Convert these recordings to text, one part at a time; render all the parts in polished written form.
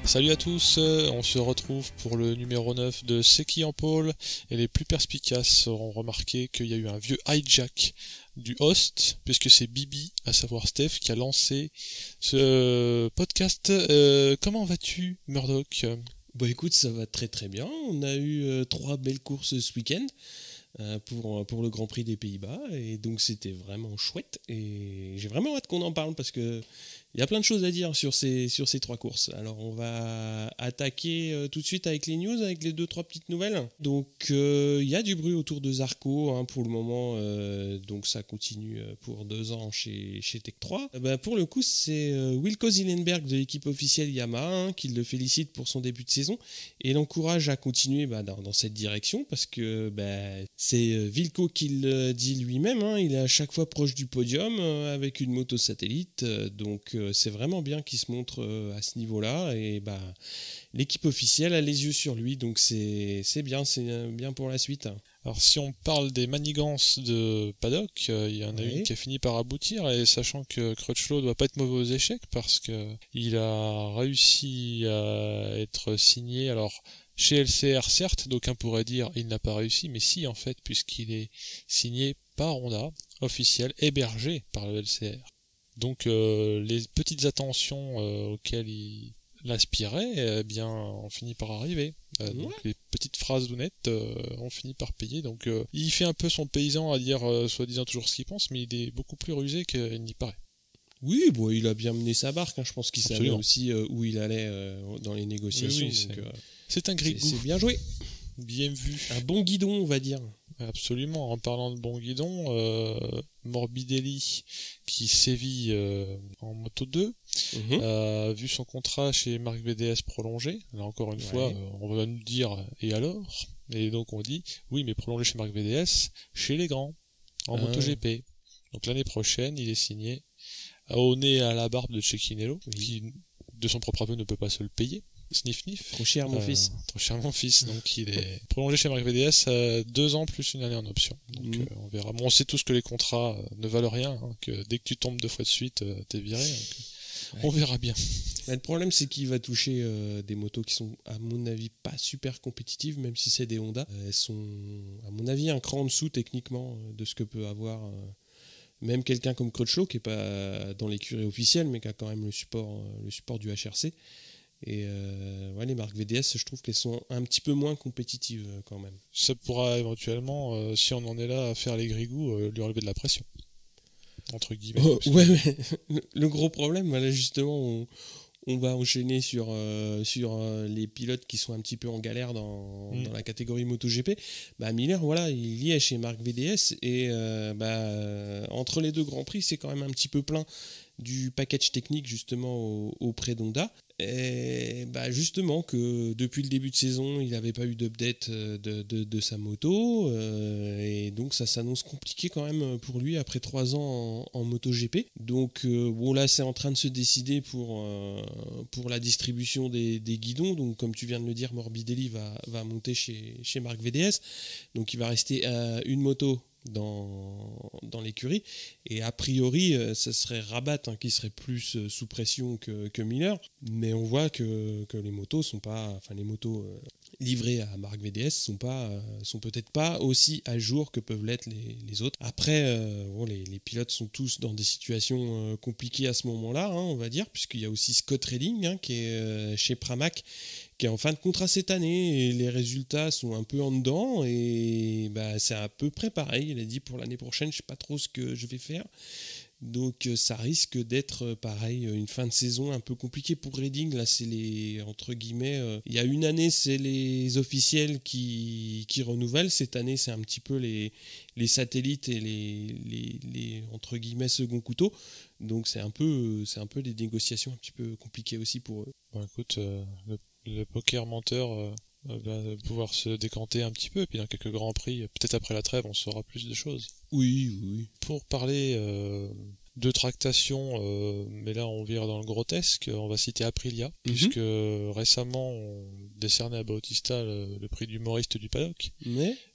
Salut à tous, on se retrouve pour le numéro 9 de C'est qui en pôle, et les plus perspicaces auront remarqué qu'il y a eu un vieux hijack du host, puisque c'est Bibi, à savoir Steph, qui a lancé ce podcast. Comment vas-tu, Murdoch ? Bah écoute, ça va très très bien. On a eu 3 belles courses ce week-end pour le Grand Prix des Pays-Bas, et donc c'était vraiment chouette, et j'ai vraiment hâte qu'on en parle parce que il y a plein de choses à dire sur ces 3 courses. Alors on va attaquer tout de suite avec les news, avec les 2-3 petites nouvelles. Donc il y a du bruit autour de Zarco pour le moment, donc ça continue pour 2 ans chez Tech 3. Pour le coup, c'est Wilco Zillenberg de l'équipe officielle Yamaha qui le félicite pour son début de saison et l'encourage à continuer dans cette direction, parce que c'est Wilco qui le dit lui-même, il est à chaque fois proche du podium avec une moto satellite, donc c'est vraiment bien qu'il se montre à ce niveau-là, et l'équipe officielle a les yeux sur lui, donc c'est bien pour la suite. Alors si on parle des manigances de paddock, il y en a une qui a fini par aboutir, et sachant que Crutchlow doit pas être mauvais aux échecs parce que il a réussi à être signé, alors chez LCR certes, d'aucuns pourraient dire il n'a pas réussi, mais si en fait, puisqu'il est signé par Honda, officiel, hébergé par le LCR. Donc les petites attentions auxquelles il aspirait, ont fini par arriver. Donc les petites phrases d'honnête ont fini par payer. Donc il fait un peu son paysan à dire soi-disant toujours ce qu'il pense, mais il est beaucoup plus rusé qu'il n'y paraît. Oui, il a bien mené sa barque, je pense qu'il savait aussi où il allait dans les négociations. Oui, c'est un grigou. C'est bien joué. Bien vu. Un bon guidon, on va dire. Absolument. En parlant de bon guidon, Morbidelli, qui sévit en Moto 2, a vu son contrat chez Marc VDS prolongé. Là encore une fois, on va nous dire et alors ? Et donc on dit oui, mais prolongé chez Marc VDS chez les grands en MotoGP. Donc l'année prochaine, il est signé au nez à la barbe de Cecchinello, qui de son propre aveu ne peut pas se le payer. Sniff. Trop cher mon fils. Trop cher mon fils. Donc il est prolongé chez Marc VDS 2 ans plus une année en option. Donc on verra. Bon, on sait tous que les contrats ne valent rien, que dès que tu tombes 2 fois de suite, t'es viré. On verra bien. Le problème, c'est qu'il va toucher des motos qui sont, à mon avis, pas super compétitives, même si c'est des Honda. Elles sont, à mon avis, un cran en dessous techniquement de ce que peut avoir même quelqu'un comme Crutchlow, qui est pas dans l'écurie officielle, mais qui a quand même le support du HRC. Et les marques VDS, je trouve qu'elles sont un petit peu moins compétitives quand même. Ça pourra éventuellement, si on en est là à faire les grigous, lui relever de la pression, entre guillemets. Mais le gros problème, là justement, on va enchaîner sur les pilotes qui sont un petit peu en galère dans la catégorie MotoGP. Miller, il y est chez Marc VDS, et entre les 2 Grands Prix, c'est quand même un petit peu plein du package technique justement auprès d'Honda. Et justement que depuis le début de saison, il n'avait pas eu d'update de sa moto, et donc ça s'annonce compliqué quand même pour lui après 3 ans en MotoGP. Donc là c'est en train de se décider pour la distribution des guidons. Donc comme tu viens de le dire, Morbidelli va monter chez Marc VDS, donc il va rester une moto dans l'écurie, et a priori ça serait Rabat qui serait plus sous pression que Miller, mais on voit que les motos sont pas, les motos livrées à Marc VDS sont peut-être pas aussi à jour que peuvent l'être les autres. Après les pilotes sont tous dans des situations compliquées à ce moment-là, on va dire, puisqu'il y a aussi Scott Redding qui est chez Pramac, qui est en fin de contrat cette année, et les résultats sont un peu en dedans, et c'est à peu près pareil. Il a dit pour l'année prochaine, je sais pas trop ce que je vais faire. Donc ça risque d'être pareil, une fin de saison un peu compliquée pour Redding. Là c'est les, entre guillemets, il y a une année c'est les officiels qui renouvellent. Cette année c'est un petit peu les satellites et les entre guillemets second couteau. Donc c'est un peu des négociations un petit peu compliquées aussi pour eux. Bon, écoute, le poker menteur va pouvoir se décanter un petit peu, et puis dans quelques grands prix, peut-être après la trêve, on saura plus de choses. Oui. Pour parler de tractation, mais là on vire dans le grotesque, on va citer Aprilia, puisque récemment on décernait à Bautista le prix d'humoriste du paddock.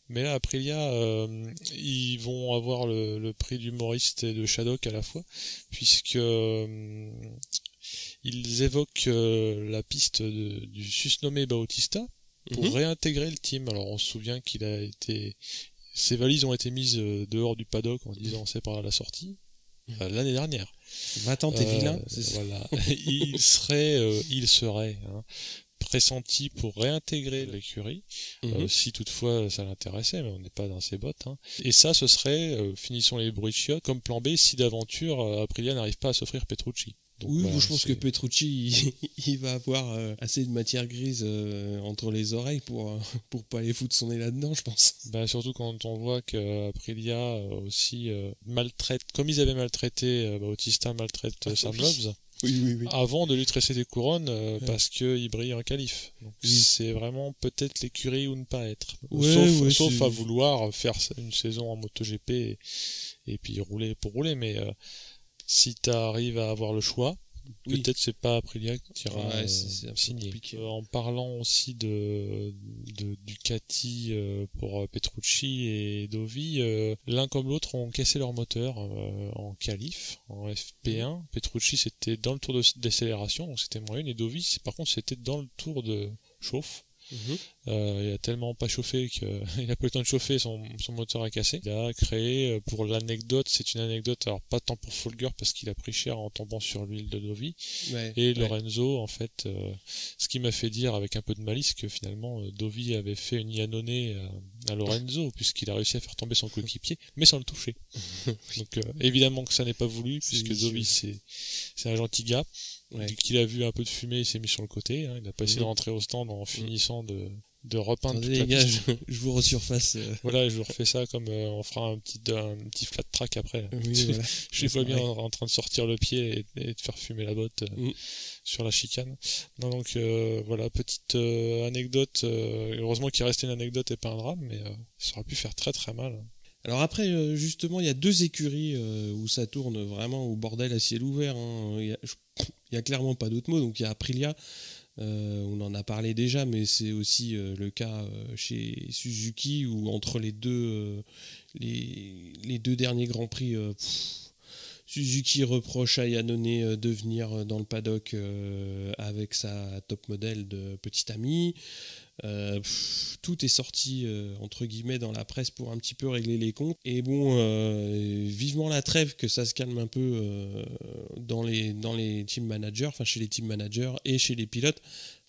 Mais là, Aprilia, ils vont avoir le prix d'humoriste et de Shadok à la fois, puisque ils évoquent la piste du susnommé Bautista pour réintégrer le team. Alors on se souvient ses valises ont été mises dehors du paddock en disant c'est par la sortie l'année dernière. Va-t'en, t'es vilain. Voilà. il serait pressenti pour réintégrer l'écurie, si toutefois ça l'intéressait, mais on n'est pas dans ses bottes. Et ça, ce serait, finissons les bruits de chiottes, comme plan B si d'aventure Aprilia n'arrive pas à s'offrir Petrucci. Donc, oui, je pense que Petrucci, il va avoir assez de matière grise entre les oreilles pour pas aller foutre son nez là-dedans, je pense. Surtout quand on voit que Aprilia aussi maltraite, comme ils avaient maltraité Bautista, maltraite Sam Loebs. Oui. Avant de lui tresser des couronnes parce qu'il brille en qualif. Donc c'est vraiment peut-être l'écurie ou ne pas être. Sauf à vouloir faire une saison en MotoGP et puis rouler pour rouler. Mais si tu arrives à avoir le choix, peut-être c'est pas Aprilia qui ira signer. En parlant aussi de Ducati pour Petrucci et Dovi, l'un comme l'autre ont cassé leur moteur en qualif, en FP1. Petrucci c'était dans le tour de décélération, donc c'était moyen, et Dovi par contre c'était dans le tour de chauffe. Il a tellement pas chauffé qu'il a pas eu le temps de chauffer, son moteur a cassé. Il a créé, pour l'anecdote, c'est une anecdote, alors pas tant pour Folger parce qu'il a pris cher en tombant sur l'huile de Dovi, Lorenzo, en fait, ce qui m'a fait dire avec un peu de malice que finalement Dovi avait fait une Iannone à Lorenzo puisqu'il a réussi à faire tomber son coéquipier mais sans le toucher. Donc évidemment que ça n'est pas voulu puisque Dovi c'est un gentil gars. Dès qu'il a vu un peu de fumée, il s'est mis sur le côté. Il a pas essayé de rentrer au stand en finissant de repeindre toute la piste. Je vous resurface. Voilà, je vous refais ça comme on fera un petit flat track après. Voilà. Je les vois bien en train de sortir le pied et de faire fumer la botte sur la chicane. Non, donc voilà, petite anecdote. Heureusement qu'il restait une anecdote et pas un drame, mais ça aurait pu faire très très mal. Alors après, justement, il y a deux écuries où ça tourne vraiment au bordel à ciel ouvert. Il y a clairement pas d'autre mot. Donc il y a Aprilia, on en a parlé déjà, mais c'est aussi le cas chez Suzuki où entre les deux derniers Grands Prix, Suzuki reproche à Iannone de venir dans le paddock avec sa top modèle de petite amie. Tout est sorti entre guillemets dans la presse pour un petit peu régler les comptes, et bon, vivement la trêve, que ça se calme un peu dans les team managers, enfin chez les team managers et chez les pilotes,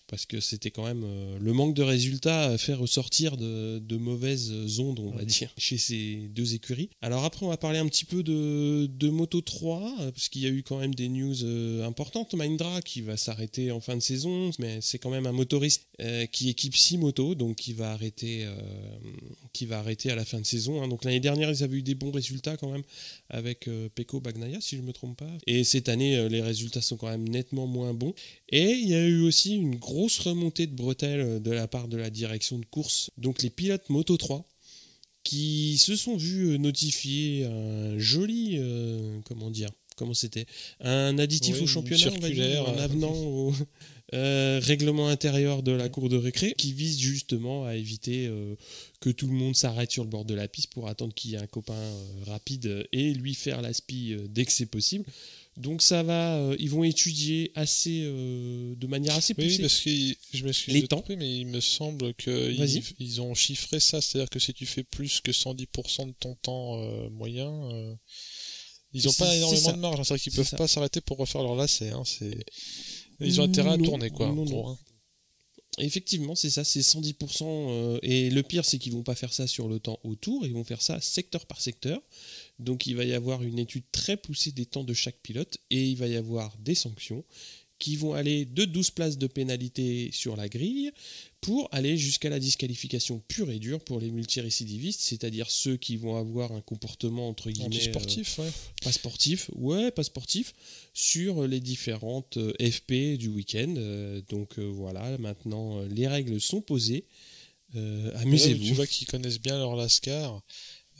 parce que c'était quand même le manque de résultats à faire ressortir de mauvaises ondes, on va dire, chez ces deux écuries. Alors après, on va parler un petit peu de Moto3, parce qu'il y a eu quand même des news importantes. Mahindra qui va s'arrêter en fin de saison, mais c'est quand même un motoriste qui équipe 6 motos, donc qui va arrêter à la fin de saison. Donc l'année dernière, ils avaient eu des bons résultats quand même, avec Pecco Bagnaia, si je ne me trompe pas. Et cette année, les résultats sont quand même nettement moins bons. Et il y a eu aussi une grosse remontée de bretelles de la part de la direction de course, donc les pilotes Moto3, qui se sont vus notifier un joli, un additif au championnat, on va dire, un avenant au règlement intérieur de la cour de récré, qui vise justement à éviter que tout le monde s'arrête sur le bord de la piste pour attendre qu'il y ait un copain rapide et lui faire l'aspi dès que c'est possible. Donc ça va, ils vont étudier de manière assez poussée. Oui, parce que je m'excuse de tromper, mais il me semble qu'ils ont chiffré ça, c'est-à-dire que si tu fais plus que 110% de ton temps moyen, ils n'ont pas énormément de marge, c'est-à-dire qu'ils ne peuvent pas s'arrêter pour refaire leur lacet. Ils ont intérêt à tourner, quoi. Non. Effectivement, c'est ça, c'est 110%. Et le pire, c'est qu'ils vont pas faire ça sur le temps au tour, ils vont faire ça secteur par secteur. Donc il va y avoir une étude très poussée des temps de chaque pilote, et il va y avoir des sanctions qui vont aller de 12 places de pénalité sur la grille pour aller jusqu'à la disqualification pure et dure pour les multirécidivistes, c'est-à-dire ceux qui vont avoir un comportement entre guillemets sportif, pas sportif, sur les différentes FP du week-end. Donc voilà, maintenant les règles sont posées. Amusez-vous. Tu vois qu'ils connaissent bien leur Lascar.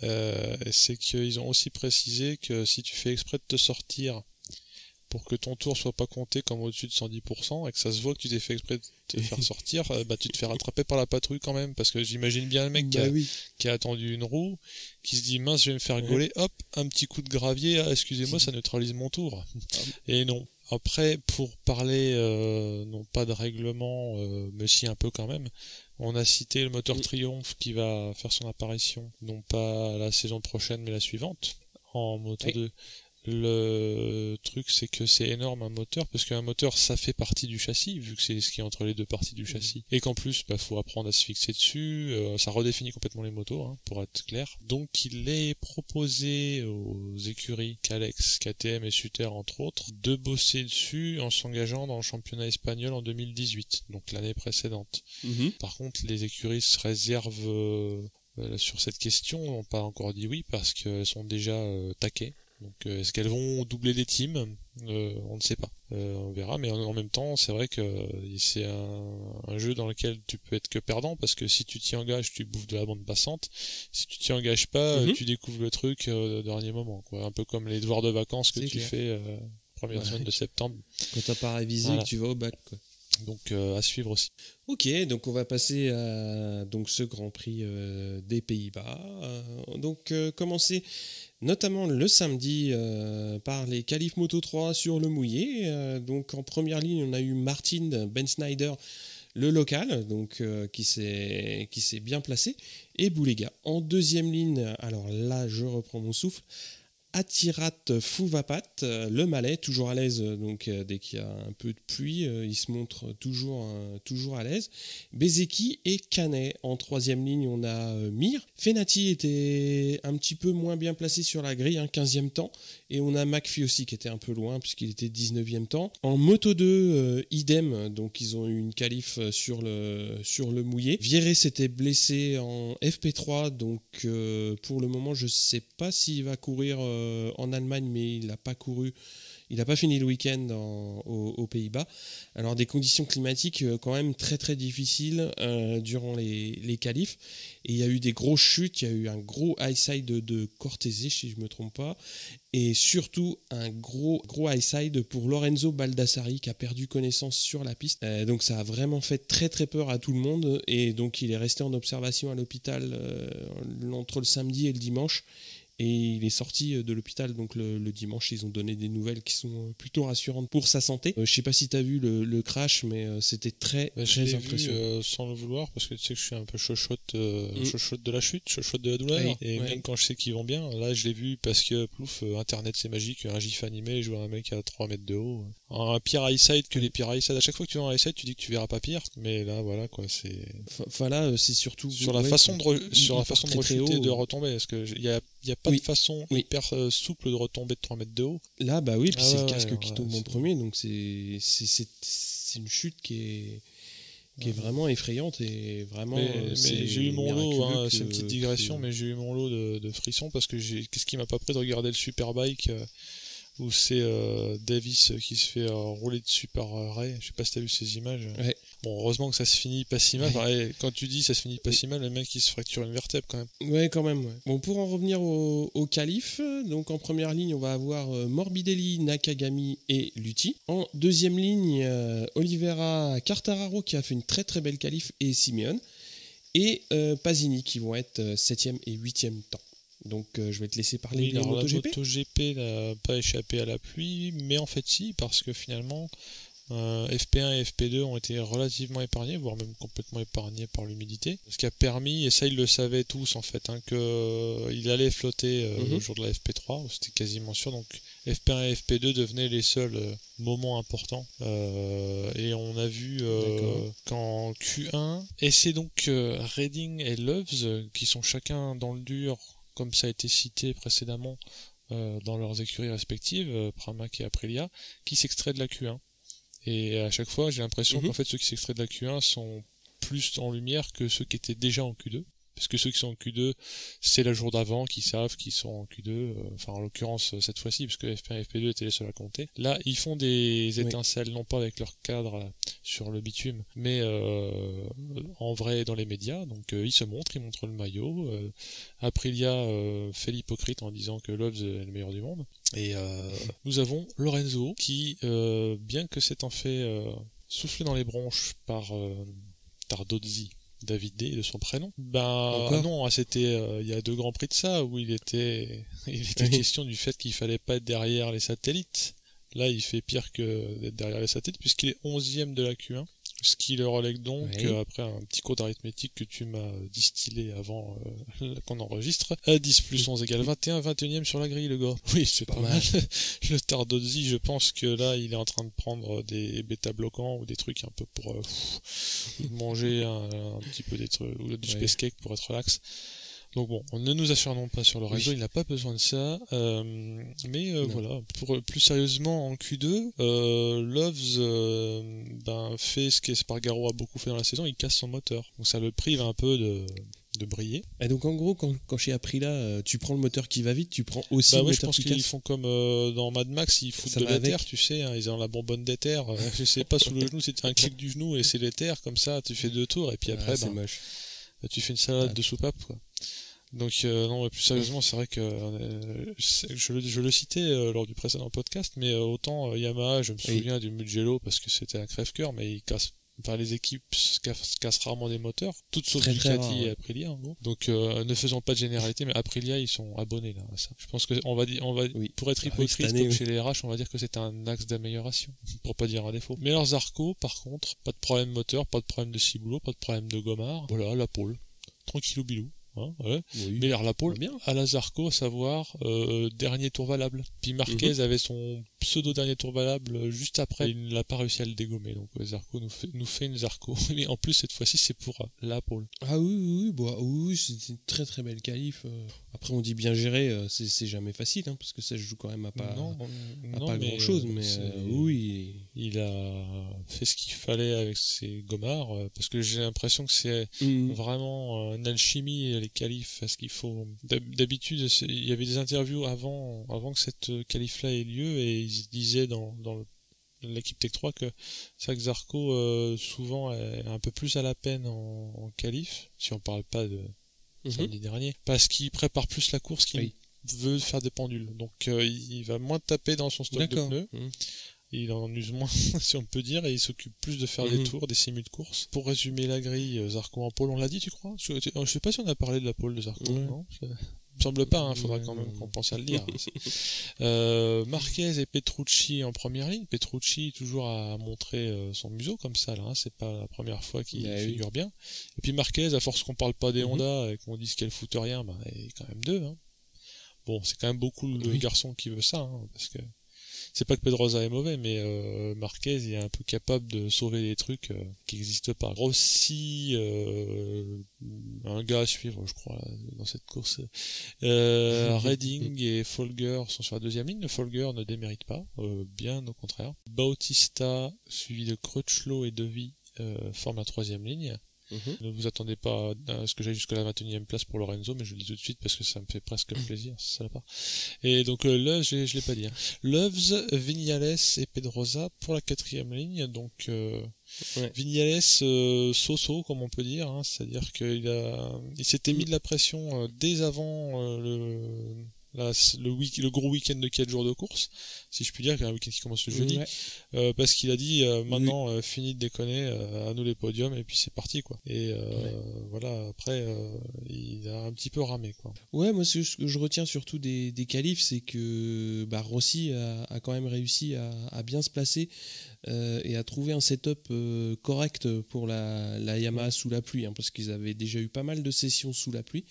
C'est qu'ils ont aussi précisé que si tu fais exprès de te sortir pour que ton tour soit pas compté comme au-dessus de 110% et que ça se voit que tu t'es fait exprès de te faire sortir, tu te fais rattraper par la patrouille quand même, parce que j'imagine bien le mec qui a attendu une roue, qui se dit mince, je vais me faire gauler, hop, un petit coup de gravier, excusez-moi, ça neutralise mon tour. Et non, Après, pour parler non pas de règlement, mais si un peu quand même, on a cité le moteur Triumph qui va faire son apparition, non pas la saison prochaine mais la suivante, en Moto 2. Le truc, c'est que c'est énorme un moteur, parce qu'un moteur, ça fait partie du châssis, vu que c'est ce qui est entre les deux parties du châssis. Et qu'en plus, faut apprendre à se fixer dessus, ça redéfinit complètement les motos, hein, pour être clair. Donc, il est proposé aux écuries Kalex, KTM et Suter, entre autres, de bosser dessus en s'engageant dans le championnat espagnol en 2018, donc l'année précédente. Par contre, les écuries se réservent sur cette question, n'ont pas encore dit oui, parce qu'elles sont déjà taquées. Donc est-ce qu'elles vont doubler les teams, on ne sait pas. On verra, mais en même temps, c'est vrai que c'est un jeu dans lequel tu peux être que perdant, parce que si tu t'y engages, tu bouffes de la bande passante. Si tu t'y engages pas, tu découvres le truc au dernier moment, quoi. Un peu comme les devoirs de vacances que tu fais première semaine de septembre. Quand t'as pas révisé et que tu vas au bac, quoi. Donc à suivre aussi. Ok, donc on va passer à donc ce Grand Prix des Pays-Bas. Commencer notamment le samedi par les qualifs Moto 3 sur le mouillé. Donc en première ligne, on a eu Martin Ben Snyder, le local, donc qui s'est bien placé, et Boulega. En deuxième ligne, alors là je reprends mon souffle, Atirat Fouvapat, le Malais, toujours à l'aise, donc dès qu'il y a un peu de pluie, il se montre toujours à l'aise. Bezeki et Canet. En troisième ligne, on a Mir. Fenati était un petit peu moins bien placé sur la grille, 15e temps. Et on a McPhee aussi qui était un peu loin puisqu'il était 19e temps. En Moto 2, idem, donc ils ont eu une qualif sur le mouillé. Vieré s'était blessé en FP3, donc pour le moment je sais pas s'il va courir en Allemagne, mais il n'a pas couru, il n'a pas fini le week-end aux Pays-Bas. Alors des conditions climatiques quand même très très difficiles durant les qualifs, et il y a eu des grosses chutes, il y a eu un gros high side de Cortese si je me trompe pas, et surtout un gros high side pour Lorenzo Baldassari qui a perdu connaissance sur la piste. Donc ça a vraiment fait très très peur à tout le monde, et donc il est resté en observation à l'hôpital entre le samedi et le dimanche. Et il est sorti de l'hôpital donc le dimanche. Ils ont donné des nouvelles qui sont plutôt rassurantes pour sa santé. Je sais pas si tu as vu le crash, mais c'était très impressionnant. Vu, sans le vouloir, parce que tu sais que je suis un peu chochotte de la chute, chochotte de la douleur. Même quand je sais qu'ils vont bien, là je l'ai vu parce que plouf, internet c'est magique, un gif animé, je vois un mec à 3 mètres de haut. Un pire high side que les pires high side. À chaque fois que tu vas en high side, tu dis que tu verras pas pire, mais là voilà quoi, c'est. Enfin là, c'est surtout sur la façon de rechuter, de retomber, parce que il y a pas de façon hyper souple de retomber de 3 mètres de haut. Là, bah oui, puis c'est le casque qui tombe en premier, donc c'est une chute qui est vraiment effrayante, et vraiment. Mais j'ai eu mon lot, c'est une petite digression, mais j'ai eu mon lot de frissons, parce que qu'est-ce qui m'a pas pris de regarder le Superbike où c'est Davis qui se fait rouler dessus par Ray. Je sais pas si t'as vu ces images. Ouais. Bon, heureusement que ça se finit pas si mal. Enfin, quand tu dis ça se finit pas si mal, le mec il se fracture une vertèbre quand même. Ouais, quand même. Ouais. Bon, pour en revenir au qualif, donc en première ligne, on va avoir Morbidelli, Nakagami et Lutti. En deuxième ligne, Oliveira Quartararo qui a fait une très très belle qualif, et Simeone. Et Pasini qui vont être 7e et 8e temps. Donc je vais te laisser parler de MotoGP. La MotoGP n'a pas échappé à la pluie, mais en fait si, parce que finalement FP1 et FP2 ont été relativement épargnés, voire même complètement épargnés par l'humidité, ce qui a permis, et ça ils le savaient tous en fait, qu'il allait flotter le jour de la FP3, c'était quasiment sûr, donc FP1 et FP2 devenaient les seuls moments importants, et on a vu qu'en Q1, et c'est donc Redding et Loves qui sont chacun dans le dur, comme ça a été cité précédemment dans leurs écuries respectives, Pramac et Aprilia, qui s'extraient de la Q1. Et à chaque fois, j'ai l'impression qu'en fait, ceux qui s'extraient de la Q1 sont plus en lumière que ceux qui étaient déjà en Q2. Parce que ceux qui sont en Q2, c'est le jour d'avant qui savent qu'ils sont en Q2. Enfin, en l'occurrence, cette fois-ci, parce que FP1 et FP2 étaient les seuls à compter. Là, ils font des étincelles, non pas avec leur cadre sur le bitume, mais en vrai dans les médias. Donc, ils se montrent, ils montrent le maillot. Aprilia fait l'hypocrite en disant que Loves est le meilleur du monde. Et nous avons Lorenzo qui, bien que s'étant fait souffler dans les bronches par Tardozzi, David D de son prénom. Non, c'était il y a 2 grands prix de ça où il était question du fait qu'il fallait pas être derrière les satellites. Là, il fait pire que d'être derrière les satellites, puisqu'il est 11e de la Q1. Ce qui le relègue donc, après un petit cours d'arithmétique que tu m'as distillé avant qu'on enregistre, 10 plus 11 égale 21, 21e sur la grille, le gars. Oui, c'est pas mal. Le Tardozzi, je pense que là, il est en train de prendre des bêta-bloquants ou des trucs un peu pour manger un petit peu des trucs, ou du space cake pour être relax. Donc bon, ne nous acharnons pas sur le réseau, il n'a pas besoin de ça. Voilà, pour plus sérieusement en Q2, Loves fait ce qu'Espargaro a beaucoup fait dans la saison, il casse son moteur. Donc ça le prive un peu de briller. Et donc en gros, quand chez Aprilia, tu prends le moteur qui va vite, tu prends aussi le moteur je pense qu'ils font comme dans Mad Max, ils foutent de l'éther, tu sais, hein, ils ont la bonbonne d'éther. Je sais pas, sous le genou, c'est un clic du genou et c'est l'éther, comme ça, tu fais 2 tours et puis après, c'est moche. Tu fais une salade de soupape, quoi. Donc non, plus sérieusement, c'est vrai que je le citais lors du précédent podcast, mais autant Yamaha, je me souviens du Mugello parce que c'était un crève-cœur, mais les équipes cassent rarement des moteurs, toutes sauf Ducati et Aprilia en gros. Donc ne faisons pas de généralité, mais Aprilia ils sont abonnés là à ça. Je pense que on va pour être hypocrite comme chez les RH, on va dire que c'est un axe d'amélioration, pour pas dire un défaut. Mais alors Zarco, par contre, pas de problème moteur, pas de problème de ciboulot, pas de problème de gommard. Voilà, la pole, tranquillou bilou. Hein, ouais. Mais alors la pole à la Zarco, à savoir dernier tour valable. Puis Marquez avait son pseudo dernier tour valable juste après, il n'a pas réussi à le dégommer. Donc Zarco nous fait une Zarco. Mais en plus cette fois-ci c'est pour la pole. Ah oui, c'est une très très belle qualif. Après on dit bien géré, c'est jamais facile, hein, parce que ça je joue quand même à pas grand chose, mais oui. Il a fait ce qu'il fallait avec ses gommards, parce que j'ai l'impression que c'est vraiment une alchimie les qualifs, parce qu'il faut d'habitude il y avait des interviews avant que cette qualif là ait lieu et ils disaient dans l'équipe Tech 3 que c'est vrai que Zarco souvent est un peu plus à la peine en qualif, si on parle pas de samedi dernier, parce qu'il prépare plus la course qu'il veut faire des pendules, donc il va moins taper dans son stock de pneus. Il en use moins, si on peut dire, et il s'occupe plus de faire des tours, des simus de course. Pour résumer la grille, Zarco en pole, on l'a dit, tu crois? Je sais pas si on a parlé de la pole de Zarco, non? Il me semble pas, hein, faudra quand même qu'on pense à le dire. Marquez et Petrucci en première ligne. Petrucci toujours à montrer son museau comme ça, là, hein, c'est pas la première fois qu'il figure bien. Et puis Marquez, à force qu'on parle pas des Honda et qu'on dise qu'elle fout rien, il est quand même 2, hein. Bon, c'est quand même beaucoup le garçon qui veut ça, hein, parce que c'est pas que Pedrosa est mauvais, mais Marquez il est un peu capable de sauver des trucs qui n'existent pas. Rossi, un gars à suivre, je crois, dans cette course. Redding et Folger sont sur la deuxième ligne. Le Folger ne démérite pas, bien au contraire. Bautista, suivi de Crutchlow et Devy, forment la troisième ligne. Ne vous attendez pas à ce que j'aille jusqu'à la 21e place pour Lorenzo, mais je le dis tout de suite parce que ça me fait presque plaisir, c'est ça la part. Et donc là, je l'ai pas dit. Hein. Loves, Viñales et Pedrosa pour la quatrième ligne. Donc Viñales, so-so comme on peut dire, hein, c'est-à-dire qu'il s'était mis de la pression dès avant le gros week-end de 4 jours de course, si je puis dire, un week-end qui commence le jeudi, parce qu'il a dit maintenant fini de déconner, à nous les podiums et puis c'est parti quoi. Et voilà, après il a un petit peu ramé quoi. Ouais, moi ce que je retiens surtout des qualifs, c'est que Rossi a quand même réussi à bien se placer et à trouver un setup correct pour la Yamaha sous la pluie, hein, parce qu'ils avaient déjà eu pas mal de sessions sous la pluie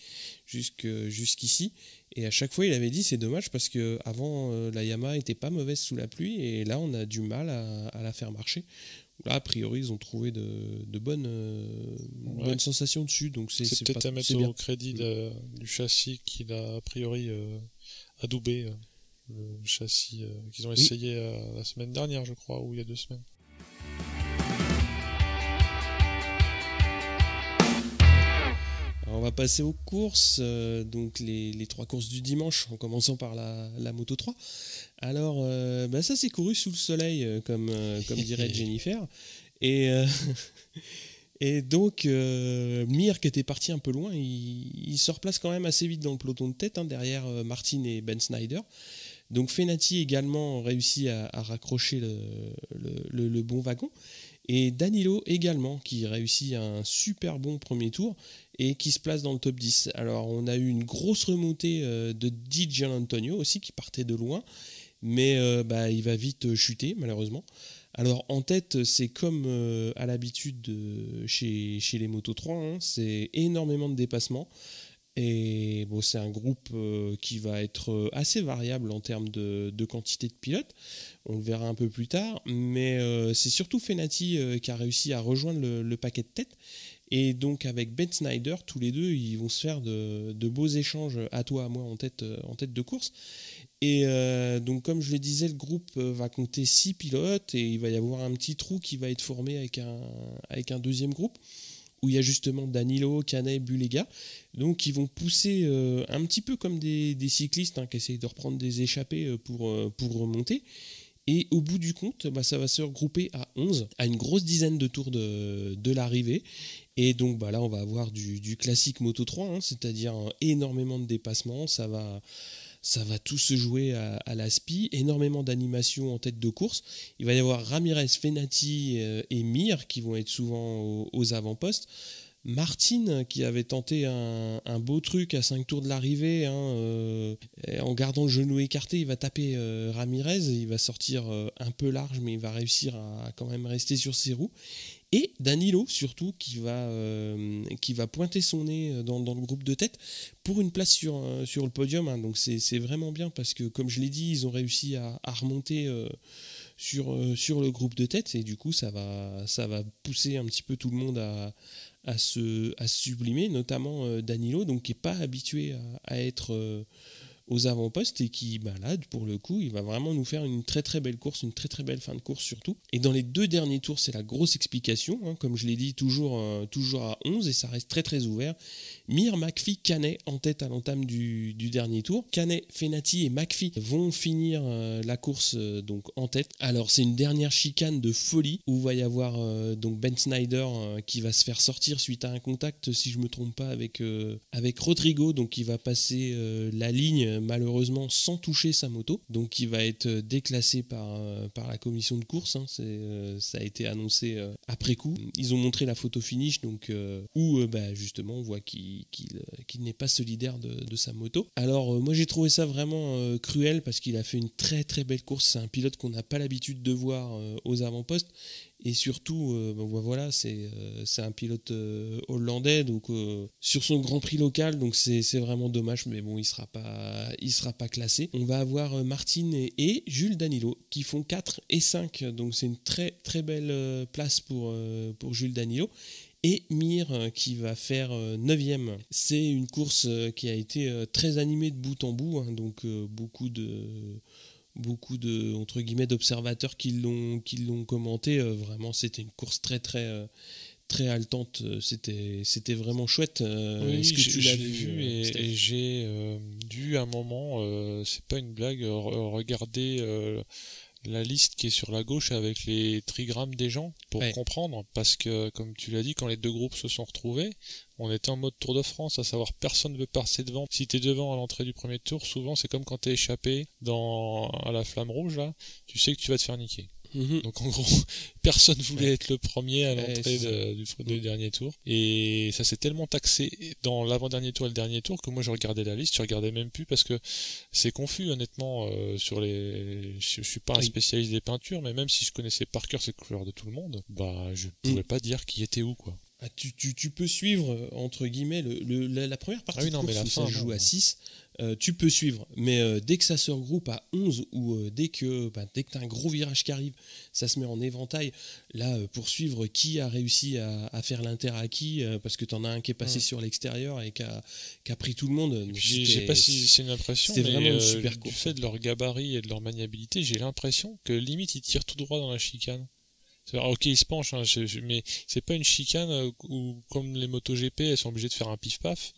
jusqu'ici. Et à chaque fois, il avait dit c'est dommage parce que avant la Yamaha était pas mauvaise sous la pluie et là on a du mal à la faire marcher. Là, a priori, ils ont trouvé de bonnes sensations dessus, donc c'est peut-être à mettre au crédit du châssis qu'il a a priori adoubé, le châssis qu'ils ont essayé la semaine dernière, je crois, ou il y a 2 semaines. Alors, on va passer aux courses, donc les 3 courses du dimanche, en commençant par la Moto 3. Alors, ça s'est couru sous le soleil, comme dirait Jennifer. Et donc, Mir, qui était parti un peu loin, il se replace quand même assez vite dans le peloton de tête, hein, derrière Martin et Ben Snyder. Donc, Fenati également réussit à raccrocher le bon wagon. Et Danilo également, qui réussit un super bon premier tour et qui se place dans le top 10. Alors, on a eu une grosse remontée de Di Gianantonio aussi, qui partait de loin. mais il va vite chuter malheureusement. Alors en tête, c'est comme à l'habitude chez les Moto 3, hein, c'est énormément de dépassements. Et bon, c'est un groupe qui va être assez variable en termes de quantité de pilotes. On le verra un peu plus tard. Mais c'est surtout Fenati qui a réussi à rejoindre le paquet de tête. Et donc avec Ben Snyder, tous les deux, ils vont se faire de beaux échanges à toi, à moi, en tête de course. Et donc comme je le disais, le groupe va compter 6 pilotes. Et il va y avoir un petit trou qui va être formé avec un deuxième groupe, où il y a justement Danilo, Canet, Bulega, donc ils vont pousser un petit peu comme des cyclistes qui essayent de reprendre des échappées pour remonter. Et au bout du compte, ça va se regrouper à 11, à une grosse dizaine de tours de l'arrivée. Et donc là, on va avoir du classique Moto 3, hein, c'est-à-dire énormément de dépassements, ça va tout se jouer à la SPI, énormément d'animation en tête de course. Il va y avoir Ramirez, Fenati et Mir qui vont être souvent aux avant-postes. Martin qui avait tenté un beau truc à 5 tours de l'arrivée, hein, en gardant le genou écarté, il va taper Ramirez, il va sortir un peu large mais il va réussir à quand même rester sur ses roues. Et Danilo surtout qui va pointer son nez dans le groupe de tête pour une place sur le podium, hein. Donc c'est vraiment bien parce que comme je l'ai dit, ils ont réussi à remonter sur le groupe de tête et du coup ça va pousser un petit peu tout le monde à se sublimer, notamment Danilo, donc qui n'est pas habitué à être aux avant-postes et qui, là, pour le coup, il va vraiment nous faire une très très belle course, une très très belle fin de course surtout. Et dans les 2 derniers tours, c'est la grosse explication, hein, comme je l'ai dit, toujours à 11 et ça reste très très ouvert. Mir, McPhee, Canet en tête à l'entame du dernier tour. Canet, Fenati et McPhee vont finir la course donc en tête. Alors c'est une dernière chicane de folie où il va y avoir donc Ben Snyder qui va se faire sortir suite à un contact, si je me trompe pas, avec Rodrigo, donc il va passer la ligne malheureusement sans toucher sa moto, donc il va être déclassé par la commission de course, hein. Ça a été annoncé après coup. Ils ont montré la photo finish, donc où justement on voit qu'il n'est pas solidaire de sa moto. Alors moi j'ai trouvé ça vraiment cruel parce qu'il a fait une très très belle course. C'est un pilote qu'on n'a pas l'habitude de voir aux avant-postes. Et surtout, voilà, c'est un pilote hollandais, donc sur son Grand Prix local, donc c'est vraiment dommage, mais bon, il sera pas classé. On va avoir Martin et Jules Danilo qui font 4 et 5, donc c'est une très très belle place pour Jules Danilo. Et Mir qui va faire 9e. C'est une course qui a été très animée de bout en bout, hein, donc beaucoup de entre guillemets d'observateurs qui l'ont commenté. Vraiment, c'était une course très très très haletante. C'était vraiment chouette. Oui, est-ce que tu l'as vu et j'ai dû à un moment, c'est pas une blague, regarder la liste qui est sur la gauche avec les trigrammes des gens pour comprendre, parce que comme tu l'as dit, quand les 2 groupes se sont retrouvés, on était en mode Tour de France, à savoir personne ne veut passer devant. Si t'es devant à l'entrée du premier tour, souvent c'est comme quand t'es échappé à la flamme rouge là, tu sais que tu vas te faire niquer. Donc en gros, personne voulait être le premier à l'entrée du dernier tour. Et ça s'est tellement taxé dans l'avant-dernier tour et le dernier tour que moi je regardais la liste, je regardais même plus parce que c'est confus honnêtement. Je suis pas un spécialiste des peintures, mais même si je connaissais par cœur ces couleurs de tout le monde, je pouvais pas dire qui était où quoi. Tu peux suivre entre guillemets la première partie de course où ça se joue à 6, tu peux suivre, mais dès que ça se regroupe à 11 ou dès que tu as un gros virage qui arrive, ça se met en éventail. Là, pour suivre qui a réussi à faire l'inter à qui, parce que tu en as un qui est passé sur l'extérieur et qui a pris tout le monde. Je sais pas si c'est une impression, mais vraiment une super course. Du fait de leur gabarit et de leur maniabilité, j'ai l'impression que limite ils tirent tout droit dans la chicane. Ok, ils se penchent, hein, mais c'est pas une chicane où, comme les MotoGP, elles sont obligées de faire un pif-paf.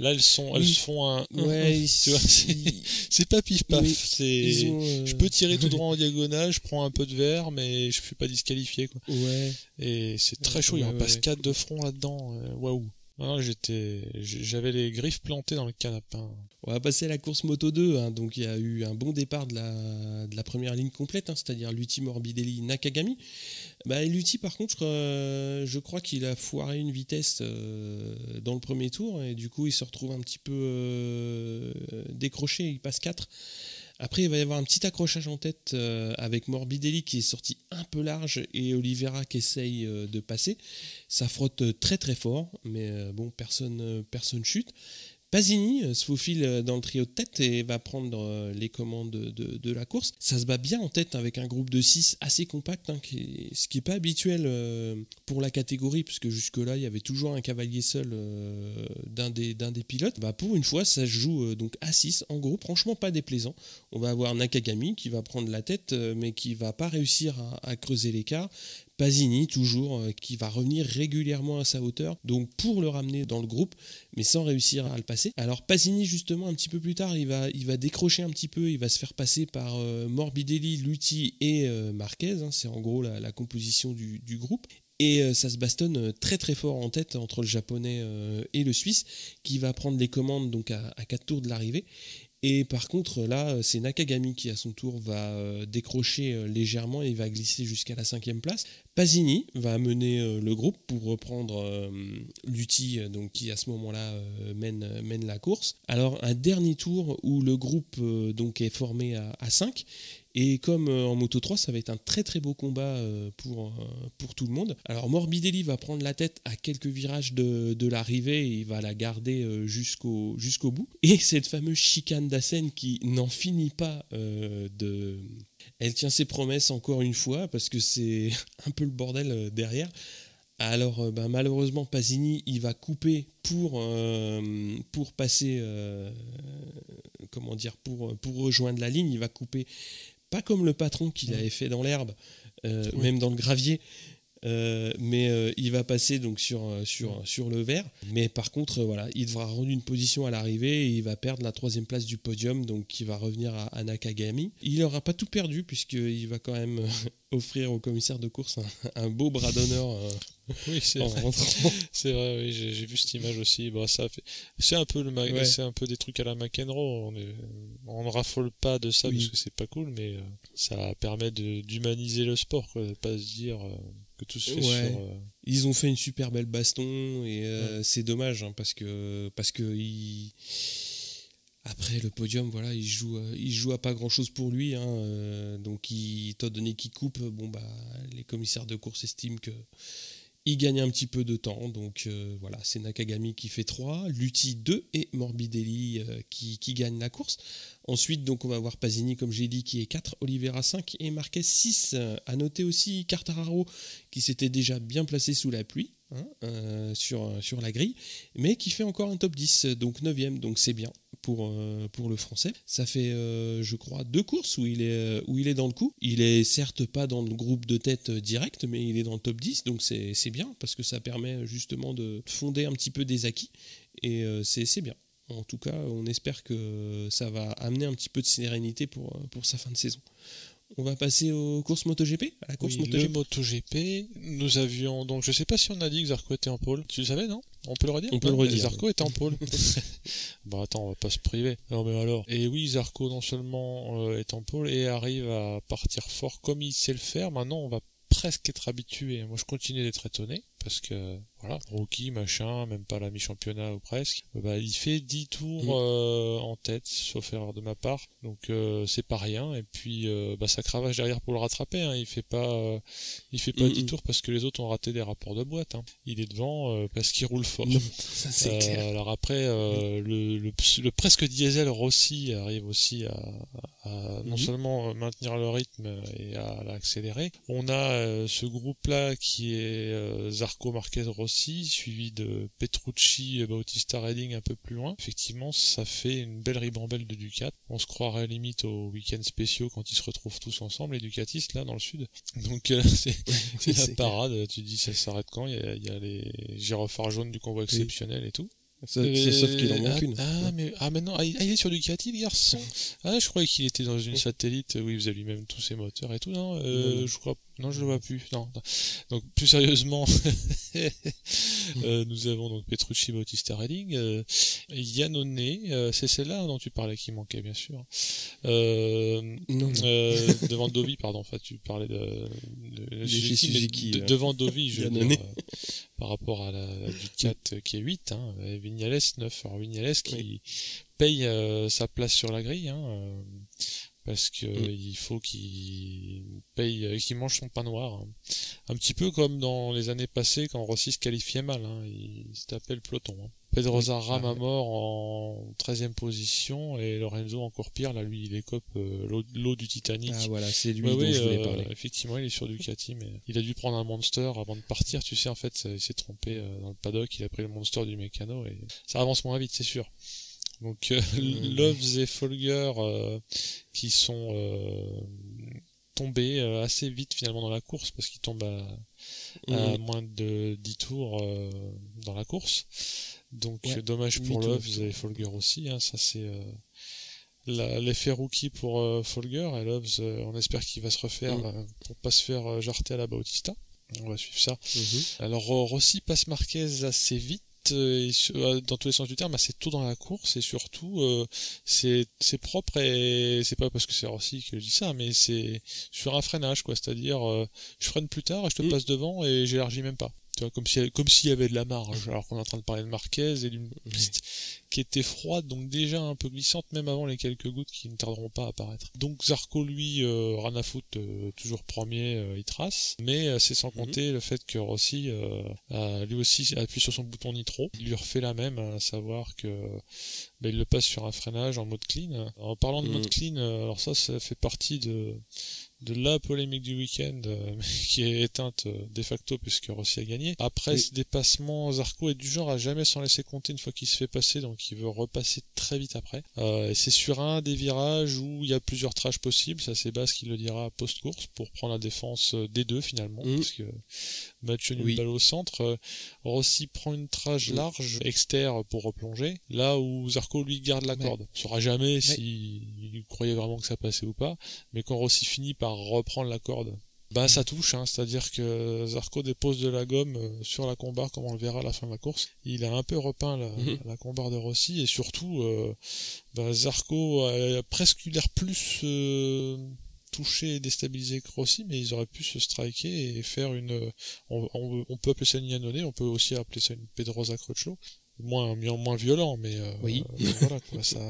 Là, elles se font un. Ouais, tu vois, c'est pas pif-paf. Je peux tirer tout droit en diagonale, je prends un peu de verre, mais je suis pas disqualifié, quoi. Ouais. Et c'est très chaud, il en passe 4 de front là-dedans. Waouh. Non, j'avais les griffes plantées dans le canapé. On va passer à la course Moto 2, hein. Donc il y a eu un bon départ de la première ligne complète, hein, c'est-à-dire Lutti, Morbidelli, Nakagami. Lutti par contre, je crois qu'il a foiré une vitesse dans le premier tour et du coup il se retrouve un petit peu décroché, il passe 4. Après, il va y avoir un petit accrochage en tête avec Morbidelli qui est sorti un peu large et Oliveira qui essaye de passer. Ça frotte très très fort, mais bon, personne chute. Pasini se faufile dans le trio de tête et va prendre les commandes de la course. Ça se bat bien en tête avec un groupe de 6 assez compact, hein, ce qui n'est pas habituel pour la catégorie, puisque jusque-là, il y avait toujours un cavalier seul d'un des pilotes. Bah, pour une fois, ça se joue donc à 6 en groupe, franchement pas déplaisant. On va avoir Nakagami qui va prendre la tête, mais qui va pas réussir à creuser l'écart. Pasini toujours qui va revenir régulièrement à sa hauteur, donc pour le ramener dans le groupe, mais sans réussir à le passer. Alors Pasini justement un petit peu plus tard, il va décrocher un petit peu, il va se faire passer par Morbidelli, Lutti et Marquez, hein, c'est en gros la composition du groupe. Et ça se bastonne très très fort en tête entre le japonais et le suisse, qui va prendre les commandes donc à 4 tours de l'arrivée. Et par contre, là, c'est Nakagami qui, à son tour, va décrocher légèrement et va glisser jusqu'à la 5e place. Pasini va mener le groupe pour reprendre Lutti, donc, qui, à ce moment-là, mène la course. Alors, un dernier tour où le groupe donc, est formé à 5. Et comme en Moto 3, ça va être un très très beau combat pour tout le monde. Alors Morbidelli va prendre la tête à quelques virages de l'arrivée et il va la garder jusqu'au bout. Et cette fameuse chicane d'Assen qui n'en finit pas Elle tient ses promesses encore une fois parce que c'est un peu le bordel derrière. Alors malheureusement Pasini il va couper pour passer pour rejoindre la ligne. Il va couper pas comme le patron qu'il avait fait dans l'herbe, même dans le gravier, mais il va passer donc sur le vert. Mais par contre, voilà, il devra rendre une position à l'arrivée et il va perdre la 3e place du podium, donc il va revenir à Nakagami. Il n'aura pas tout perdu puisqu'il va quand même offrir au commissaire de course un beau bras d'honneur. Oui, c'est vrai. C'est vrai, oui, j'ai vu cette image aussi. Bah, c'est un peu c'est un peu des trucs à la McEnroe. On ne raffole pas de ça parce que c'est pas cool, mais ça permet d'humaniser le sport, quoi, de pas se dire que tout se fait sur. Ils ont fait une super belle baston et c'est dommage hein, parce que après le podium, voilà, il joue à pas grand chose pour lui, hein, donc étant donné qu'il coupe, les commissaires de course estiment que il gagne un petit peu de temps, donc voilà, c'est Nakagami qui fait 3, Lutti 2 et Morbidelli qui gagne la course. Ensuite, donc, on va voir Pasini, comme j'ai dit, qui est 4, Oliveira 5 et Marquez 6. À noter aussi Quartararo qui s'était déjà bien placé sous la pluie sur la grille, mais qui fait encore un top 10, donc 9e, donc c'est bien pour le français. Ça fait, je crois, 2 courses où il est dans le coup. Il est certes pas dans le groupe de tête direct, mais il est dans le top 10, donc c'est bien, parce que ça permet justement de fonder un petit peu des acquis, et c'est bien. En tout cas, on espère que ça va amener un petit peu de sérénité pour sa fin de saison. On va passer aux courses MotoGP, à la course MotoGP. Le MotoGP, nous avions donc, je sais pas si on a dit que Zarco était en pôle. Tu le savais, non? On peut le redire? On peut le redire. Zarco était en pôle. Bon, attends, on va pas se priver. Non, mais alors. Et oui, Zarco non seulement est en pôle et arrive à partir fort comme il sait le faire. Maintenant, on va presque être habitué. Moi, je continue d'être étonné parce que voilà, rookie, machin, même pas la mi-championnat ou presque. Il fait 10 tours en tête, sauf erreur de ma part. Donc c'est pas rien. Et puis ça cravache derrière pour le rattraper. Hein. Il fait pas 10 tours parce que les autres ont raté des rapports de boîte. Hein. Il est devant parce qu'il roule fort. Ça, c'est clair. Alors après, le presque diesel Rossi arrive aussi à non seulement maintenir le rythme et à l'accélérer. On a ce groupe-là qui est Zarco, Marquez, Rossi, suivi de Petrucci, Bautista, Redding un peu plus loin. Effectivement, ça fait une belle ribambelle de Ducat. On se croirait limite aux week-ends spéciaux quand ils se retrouvent tous ensemble, les Ducatistes, là, dans le sud. Donc, c'est la parade. Clair. Tu dis, ça s'arrête quand? Il y a les gyrophares jaunes du convoi exceptionnel et tout. Sauf qu'il en manque une. Mais non, il est sur Ducati, le garçon. Je croyais qu'il était dans une satellite où il faisait lui-même tous ses moteurs et tout. Non, je crois. Non, je le vois plus. Non. Donc, plus sérieusement, nous avons donc Petrucci, Bautista, Redding, Iannone, c'est celle-là dont tu parlais qui manquait, bien sûr. Devant Dovi, pardon. Enfin, tu parlais de Suzuki, devant Dovi, je veux dire, par rapport à la Ducat qui est 8, hein, Vignales 9. Alors Vignales qui paye sa place sur la grille, hein, parce que il faut qu'il paye, qu'il mange son pain noir, hein. Un petit peu comme dans les années passées quand Rossi se qualifiait mal, hein. Il se tapait le peloton, hein. Pedrosa rame à mort en 13e position, et Lorenzo encore pire, là lui il écope l'eau du Titanic. Ah voilà, c'est lui dont je voulais parler. Effectivement, il est sur Ducati, mais il a dû prendre un Monster avant de partir, tu sais, en fait il s'est trompé dans le paddock, il a pris le Monster du mécano et ça avance moins vite, c'est sûr. Donc Loves et Folger qui sont tombés assez vite finalement dans la course, parce qu'ils tombent à moins de 10 tours dans la course. Donc dommage pour Loves et Folger aussi, hein. Ça c'est l'effet rookie pour Folger, et Loves on espère qu'il va se refaire pour pas se faire jarter à la Bautista. On va suivre ça. Alors Rossi passe Marquez assez vite, dans tous les sens du terme, assez tôt dans la course, et surtout c'est propre, et c'est pas parce que c'est Rossi que je dis ça, mais c'est sur un freinage, quoi. C'est-à-dire je freine plus tard et je te passe devant et j'élargis même pas. Tu vois, comme s'il y avait de la marge, alors qu'on est en train de parler de Marquez et d'une piste qui était froide, donc déjà un peu glissante, même avant les quelques gouttes qui ne tarderont pas à apparaître. Donc Zarco, lui, rien à foutre, toujours premier, il trace, mais c'est sans compter le fait que Rossi lui aussi appuie sur son bouton nitro. Il lui refait la même, à savoir que il le passe sur un freinage en mode clean. En parlant de mode clean, alors ça fait partie de la polémique du week-end, qui est éteinte de facto puisque Rossi a gagné. Après ce dépassement, Zarco est du genre à jamais s'en laisser compter une fois qu'il se fait passer, donc il veut repasser très vite après. Et c'est sur un des virages où il y a plusieurs trashs possibles, ça c'est Bas qui le dira post-course, pour prendre la défense des deux finalement, parce que match nul, balle au centre. Rossi prend une trash large, externe pour replonger, là où Zarco lui garde la corde. On saura jamais s'il croyait vraiment que ça passait ou pas, mais quand Rossi finit par reprendre la corde, ça touche, hein, c'est-à-dire que Zarco dépose de la gomme sur la combarre, comme on le verra à la fin de la course. Il a un peu repeint la combarre de Rossi, et surtout Zarco a presque eu l'air plus touché et déstabilisé que Rossi, mais ils auraient pu se striker et faire une on peut appeler ça une Iannone, on peut aussi appeler ça une Pedrosa Crutchlow, moins violent, mais voilà quoi, ça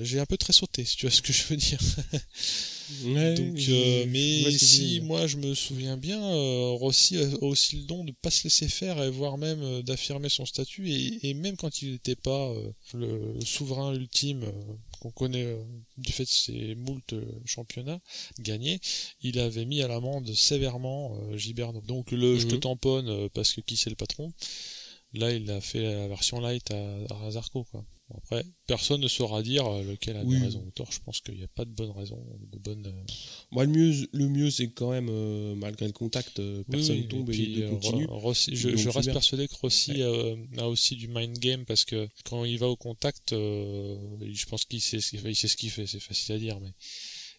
j'ai un peu tressauté, si tu vois ce que je veux dire. Donc mais si moi je me souviens bien, Rossi a aussi le don de pas se laisser faire, et voire même d'affirmer son statut, et même quand il n'était pas le souverain ultime qu'on connaît du fait de ses moult championnats gagnés, il avait mis à l'amende sévèrement Gilbert. Donc je te tamponne parce que qui c'est le patron. Là, il a fait la version light à Zarco, quoi. Bon, après, personne ne saura dire lequel avait raison ou tort. Je pense qu'il n'y a pas de bonne raison, Moi, le mieux, c'est quand même, malgré le contact, personne tombe et il continue. Je reste persuadé que Rossi a aussi du mind game, parce que quand il va au contact, je pense qu'il sait ce qu'il fait. C'est facile à dire, mais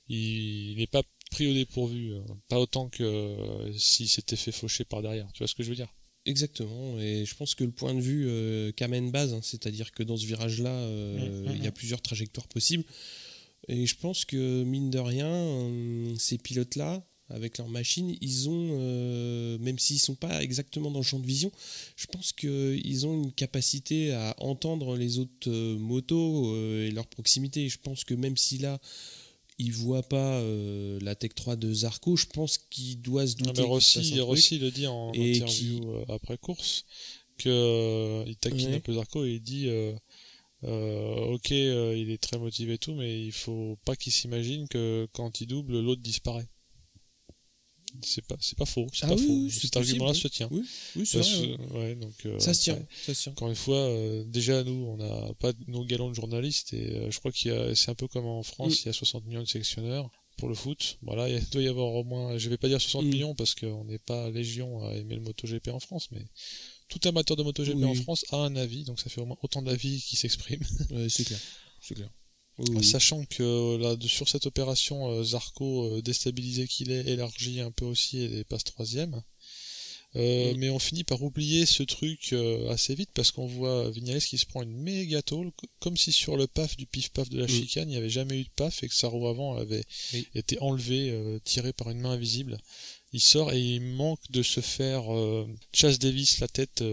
il n'est pas pris au dépourvu. Pas autant que s'il s'était fait faucher par derrière. Tu vois ce que je veux dire? Exactement, et je pense que le point de vue qu'amène Baz, c'est-à-dire que dans ce virage-là, il y a plusieurs trajectoires possibles, et je pense que, mine de rien, ces pilotes-là, avec leur machine, ils ont, même s'ils ne sont pas exactement dans le champ de vision, je pense qu'ils ont une capacité à entendre les autres motos et leur proximité. Je pense que même si là, il voit pas la Tech 3 de Zarco, je pense qu'il doit se douter. Rossi le dit en interview après course, que il taquine un peu Zarco, et il dit ok, il est très motivé et tout, mais il faut pas qu'il s'imagine que quand il double, l'autre disparaît. C'est pas faux, cet argument-là se tient. C'est vrai. Donc, ça se tient. Encore une fois, déjà nous, on n'a pas nos galons de journalistes, et je crois c'est un peu comme en France, il y a 60 millions de sélectionneurs pour le foot. Voilà, il doit y avoir au moins, je vais pas dire 60 millions parce qu'on n'est pas légion à aimer le MotoGP en France, mais tout amateur de MotoGP en France a un avis, donc ça fait au moins autant d'avis qui s'expriment. C'est clair. Sachant que là, sur cette opération, Zarco, déstabilisé qu'il est, élargit un peu aussi et passe 3ème. Mais on finit par oublier ce truc assez vite, parce qu'on voit Vignales qui se prend une méga tôle, comme si sur le paf du pif-paf de la chicane, il n'y avait jamais eu de paf, et que sa roue avant avait été enlevée, tirée par une main invisible. Il sort et il manque de se faire Chase Davis la tête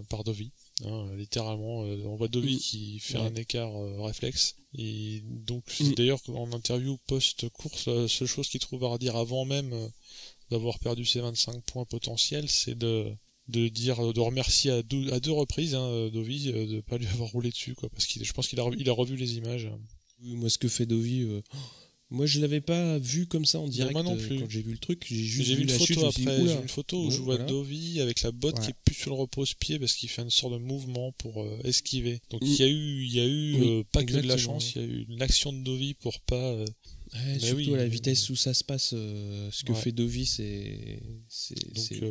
par Dovi. Hein, littéralement, on voit Dovi qui fait un écart réflexe. Et donc, d'ailleurs, en interview post-course, la seule chose qu'il trouve à redire avant même d'avoir perdu ses 25 points potentiels, c'est de remercier à deux reprises Dovi de ne pas lui avoir roulé dessus, quoi, parce que je pense qu'il a revu les images. Oui, moi, ce que fait Dovi, moi je l'avais pas vu comme ça en direct. Moi non plus. Quand j'ai vu le truc, j'ai vu une la photo chute, après. J'ai vu une photo où je vois Dovi avec la botte qui est plus sur le repose-pied parce qu'il fait une sorte de mouvement pour esquiver. Donc il y a eu pas que de la chance, il y a eu une action de Dovi pour pas. Surtout à la vitesse où ça se passe, ce que fait Dovi,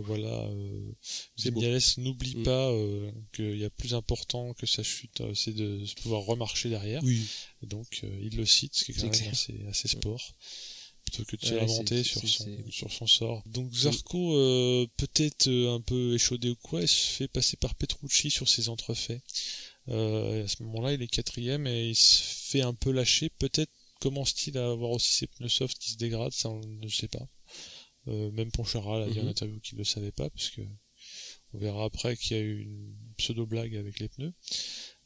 voilà. Vignales n'oublie pas qu'il y a plus important que sa chute, c'est de pouvoir remarcher derrière. Oui. Et donc il le cite, ce qui est quand même assez sport. Plutôt que de se lamenter sur son sort. Donc Zarco, peut-être un peu échaudé ou quoi, il se fait passer par Petrucci sur ses entrefaits. À ce moment-là, il est 4ème et il se fait un peu lâcher. Peut-être commence-t-il à avoir aussi ses pneus soft qui se dégradent, ça on ne sait pas. Même Poncharal a dit en interview qu'il ne le savait pas, parce que on verra après qu'il y a eu une pseudo-blague avec les pneus.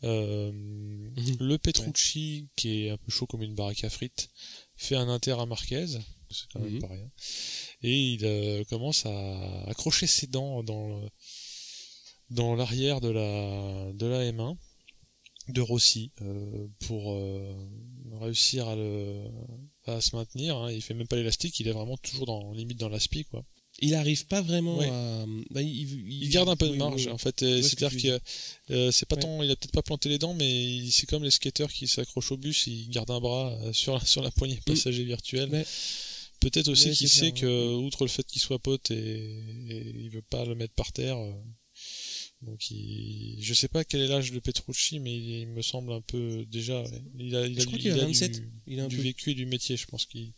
Le Petrucci, qui est un peu chaud comme une baraque à frites, fait un inter à Marquez, c'est quand même pas rien. Et il commence à accrocher ses dents dans l'arrière de la M1 de Rossi pour réussir à se maintenir. Hein. Il fait même pas l'élastique, il est vraiment toujours limite dans l'aspi, quoi. Il arrive pas vraiment à. Il garde un peu de marge, en fait. C'est-à-dire que c'est pas tant, il a peut-être pas planté les dents, mais c'est comme les skateurs qui s'accrochent au bus, il garde un bras sur la poignée passager virtuelle. Peut-être aussi qu'il sait que, outre le fait qu'il soit pote et il veut pas le mettre par terre. Donc je sais pas quel est l'âge de Petrucci, mais il me semble un peu déjà. Il a du vécu et du métier. Je pense qu'il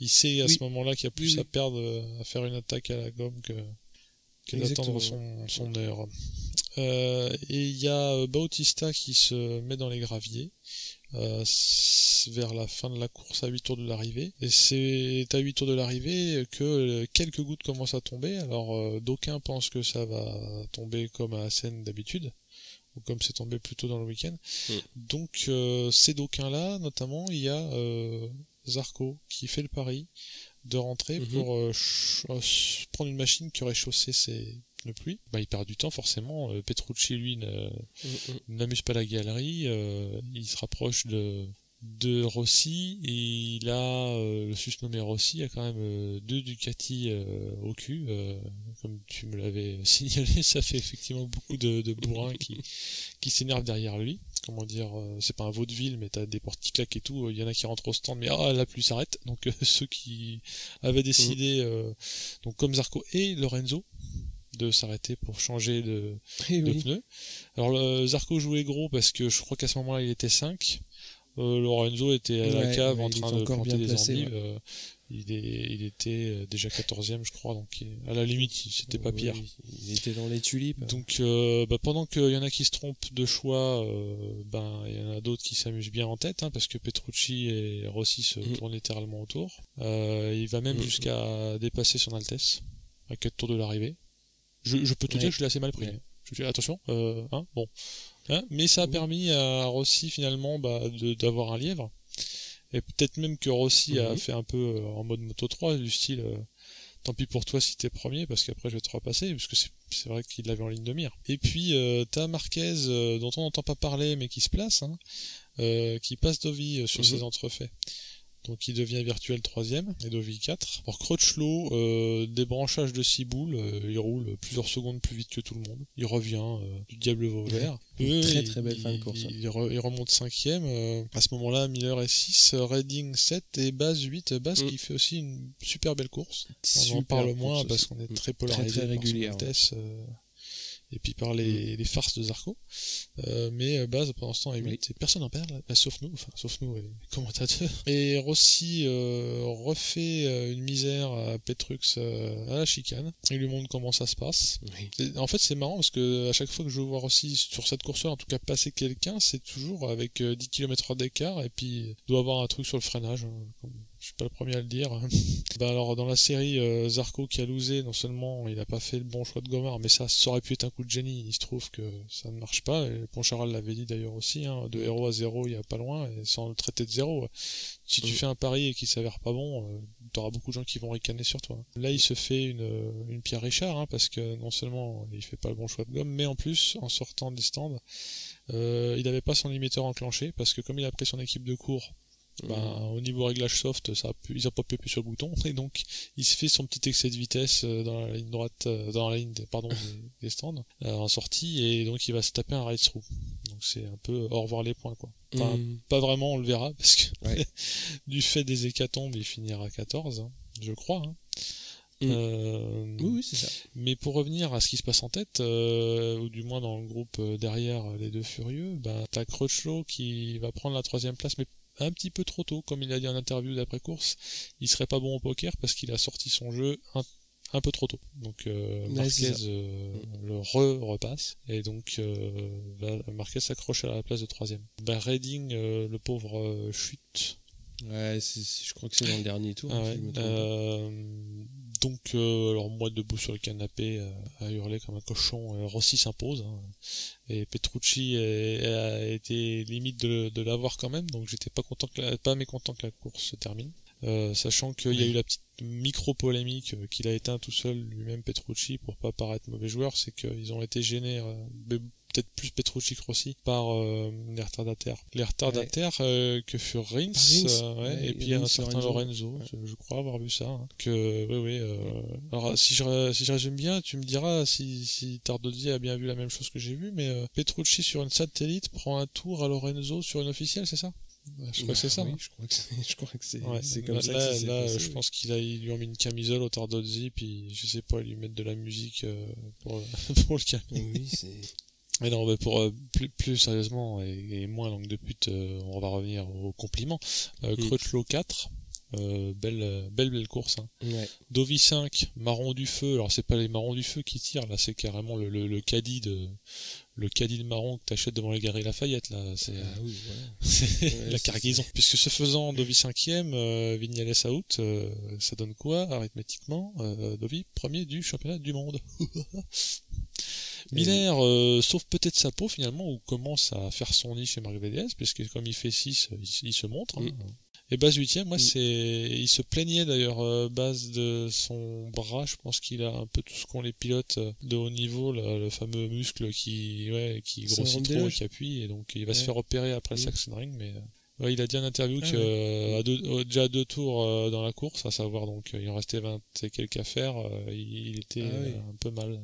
sait à ce moment-là qu'il y a plus à perdre à faire une attaque à la gomme que d'attendre son heure. Et il y a Bautista qui se met dans les graviers vers la fin de la course à 8 tours de l'arrivée. Et c'est à 8 tours de l'arrivée que quelques gouttes commencent à tomber. Alors d'aucuns pensent que ça va tomber comme à Assen d'habitude, ou comme c'est tombé plus tôt dans le week-end. Donc ces d'aucuns-là, notamment, il y a Zarco qui fait le pari de rentrer pour prendre une machine qui aurait chaussé ses pneus pluie. Il perd du temps forcément. Petrucci, lui, n'amuse pas la galerie. Il se rapproche de Rossi et il a le susnommé Rossi a quand même 2 Ducati au cul, comme tu me l'avais signalé. Ça fait effectivement beaucoup de bourrins qui s'énervent derrière lui. Comment dire, c'est pas un vaudeville, mais t'as des portes qui claquent et tout. Il y en a qui rentrent au stand, mais la pluie s'arrête. Donc ceux qui avaient décidé, donc comme Zarco et Lorenzo, de s'arrêter pour changer de pneus. Alors Zarco jouait gros parce que je crois qu'à ce moment-là il était 5. Lorenzo était à la cave en train de planter des endives. Il était déjà 14ème, je crois, donc à la limite, c'était pas pire. Il était dans les tulipes. Donc, pendant qu'il y en a qui se trompent de choix, il y en a d'autres qui s'amusent bien en tête, parce que Petrucci et Rossi se tournent littéralement autour. Il va même jusqu'à dépasser son Altesse à 4 tours de l'arrivée. Je peux te dire que je l'ai assez mal pris. Je dis attention, bon. Mais ça a permis à Rossi finalement d'avoir un lièvre. Et peut-être même que Rossi a fait un peu en mode Moto 3, du style tant pis pour toi si t'es premier, parce qu'après je vais te repasser, parce que c'est vrai qu'il l'avait en ligne de mire. Et puis t'as Marquez, dont on n'entend pas parler, mais qui se place, qui passe Dovi sur ses entrefaits. Donc il devient virtuel 3ème et Dovi 4. Alors Crutchlow, débranchage de 6 boules, il roule plusieurs secondes plus vite que tout le monde. Il revient du diable va au vert. Très très belle fin de course. Il remonte 5ème. À ce moment-là, Miller est 6, Redding 7 et Baz 8. Baz qui fait aussi une super belle course. On en parle moins parce qu'on est très polarisé très régulier, par son vitesse. Et puis par les farces de Zarco. Mais Baz pendant ce temps est 8 et personne n'en perd sauf nous et les commentateurs. Et Rossi refait une misère à Petrux à la chicane. Il lui montre comment ça se passe. En fait c'est marrant parce que à chaque fois que je vois Rossi sur cette course-là, en tout cas passer quelqu'un, c'est toujours avec 10 km/h d'écart et puis il doit avoir un truc sur le freinage. Je suis pas le premier à le dire. Alors dans la série, Zarco qui a losé, non seulement il a pas fait le bon choix de Gomard, mais ça aurait pu être un coup de génie. Il se trouve que ça ne marche pas. Et Poncharal l'avait dit d'ailleurs aussi, de héros à 0 il y a pas loin, et sans le traiter de 0. Si tu fais un pari et qu'il s'avère pas bon, t'auras beaucoup de gens qui vont ricaner sur toi. Là, il se fait une Pierre Richard, parce que non seulement il fait pas le bon choix de gomme, mais en plus, en sortant des stands, il avait pas son limiteur enclenché, parce que comme il a pris son équipe de cours, au niveau réglage soft, ils ont pas pu appuyer sur le bouton, et donc il se fait son petit excès de vitesse dans la ligne droite, dans la ligne des stands, en sortie, et donc il va se taper un ride through. Donc c'est un peu au revoir les points, quoi. Enfin, pas vraiment, on le verra, parce que du fait des hécatombes, il finira à 14, je crois. Oui, c'est ça. Mais pour revenir à ce qui se passe en tête, ou du moins dans le groupe derrière les deux furieux, t'as Crutchlow qui va prendre la 3e place, mais un petit peu trop tôt, comme il a dit en interview d'après-course. Il serait pas bon au poker parce qu'il a sorti son jeu un peu trop tôt. Donc Marquez le repasse, et donc Marquez s'accroche à la place de 3e. Redding, le pauvre, chute. Ouais, je crois que c'est dans le dernier tour. Donc, alors moi debout sur le canapé à hurler comme un cochon, Rossi s'impose, et Petrucci a été limite de l'avoir quand même, donc j'étais pas mécontent que la course se termine. Sachant qu'il y a eu la petite micro-polémique qu'il a éteint tout seul lui-même, Petrucci, pour pas paraître mauvais joueur, c'est qu'ils ont été gênés, peut-être plus Petrucci que Rossi, par les retardataires. Les retardataires que furent Rins, et puis un certain Lorenzo, je crois avoir vu ça. Alors si je résume bien, tu me diras si Tardozzi a bien vu la même chose que j'ai vu, mais Petrucci sur une satellite prend un tour à Lorenzo sur une officielle, c'est ça? Je crois que c'est ça. Oui, je crois que c'est comme ça que là, je pense qu'ils lui ont mis une camisole au Tardozzi, puis je sais pas, ils lui mettent de la musique pour le calmer. Oui, c'est... Mais non, pour plus sérieusement et moins langue de pute, on va revenir aux compliments. Crutchlow 4, belle course. Dovi 5, Marron du Feu. Alors c'est pas les Marrons du Feu qui tirent, là c'est carrément le caddie de marron que t'achètes devant les Galeries Lafayette, là. C'est la cargaison. Puisque ce faisant, Dovi 5e, Vignales out, ça donne quoi arithmétiquement? Dovi premier du championnat du monde. Miller sauve peut-être sa peau finalement, ou commence à faire son nid chez Marc VDS, puisque comme il fait 6, il se montre. Et Baz 8e, il se plaignait d'ailleurs, Baz, de son bras. Je pense qu'il a un peu tout ce qu'ont les pilotes de haut niveau, le fameux muscle qui grossit trop et qui appuie, et donc il va se faire opérer après le Sachsenring, mais il a dit en interview que déjà à 2 tours dans la course, à savoir donc il en restait 20 et quelques à faire, il était un peu mal.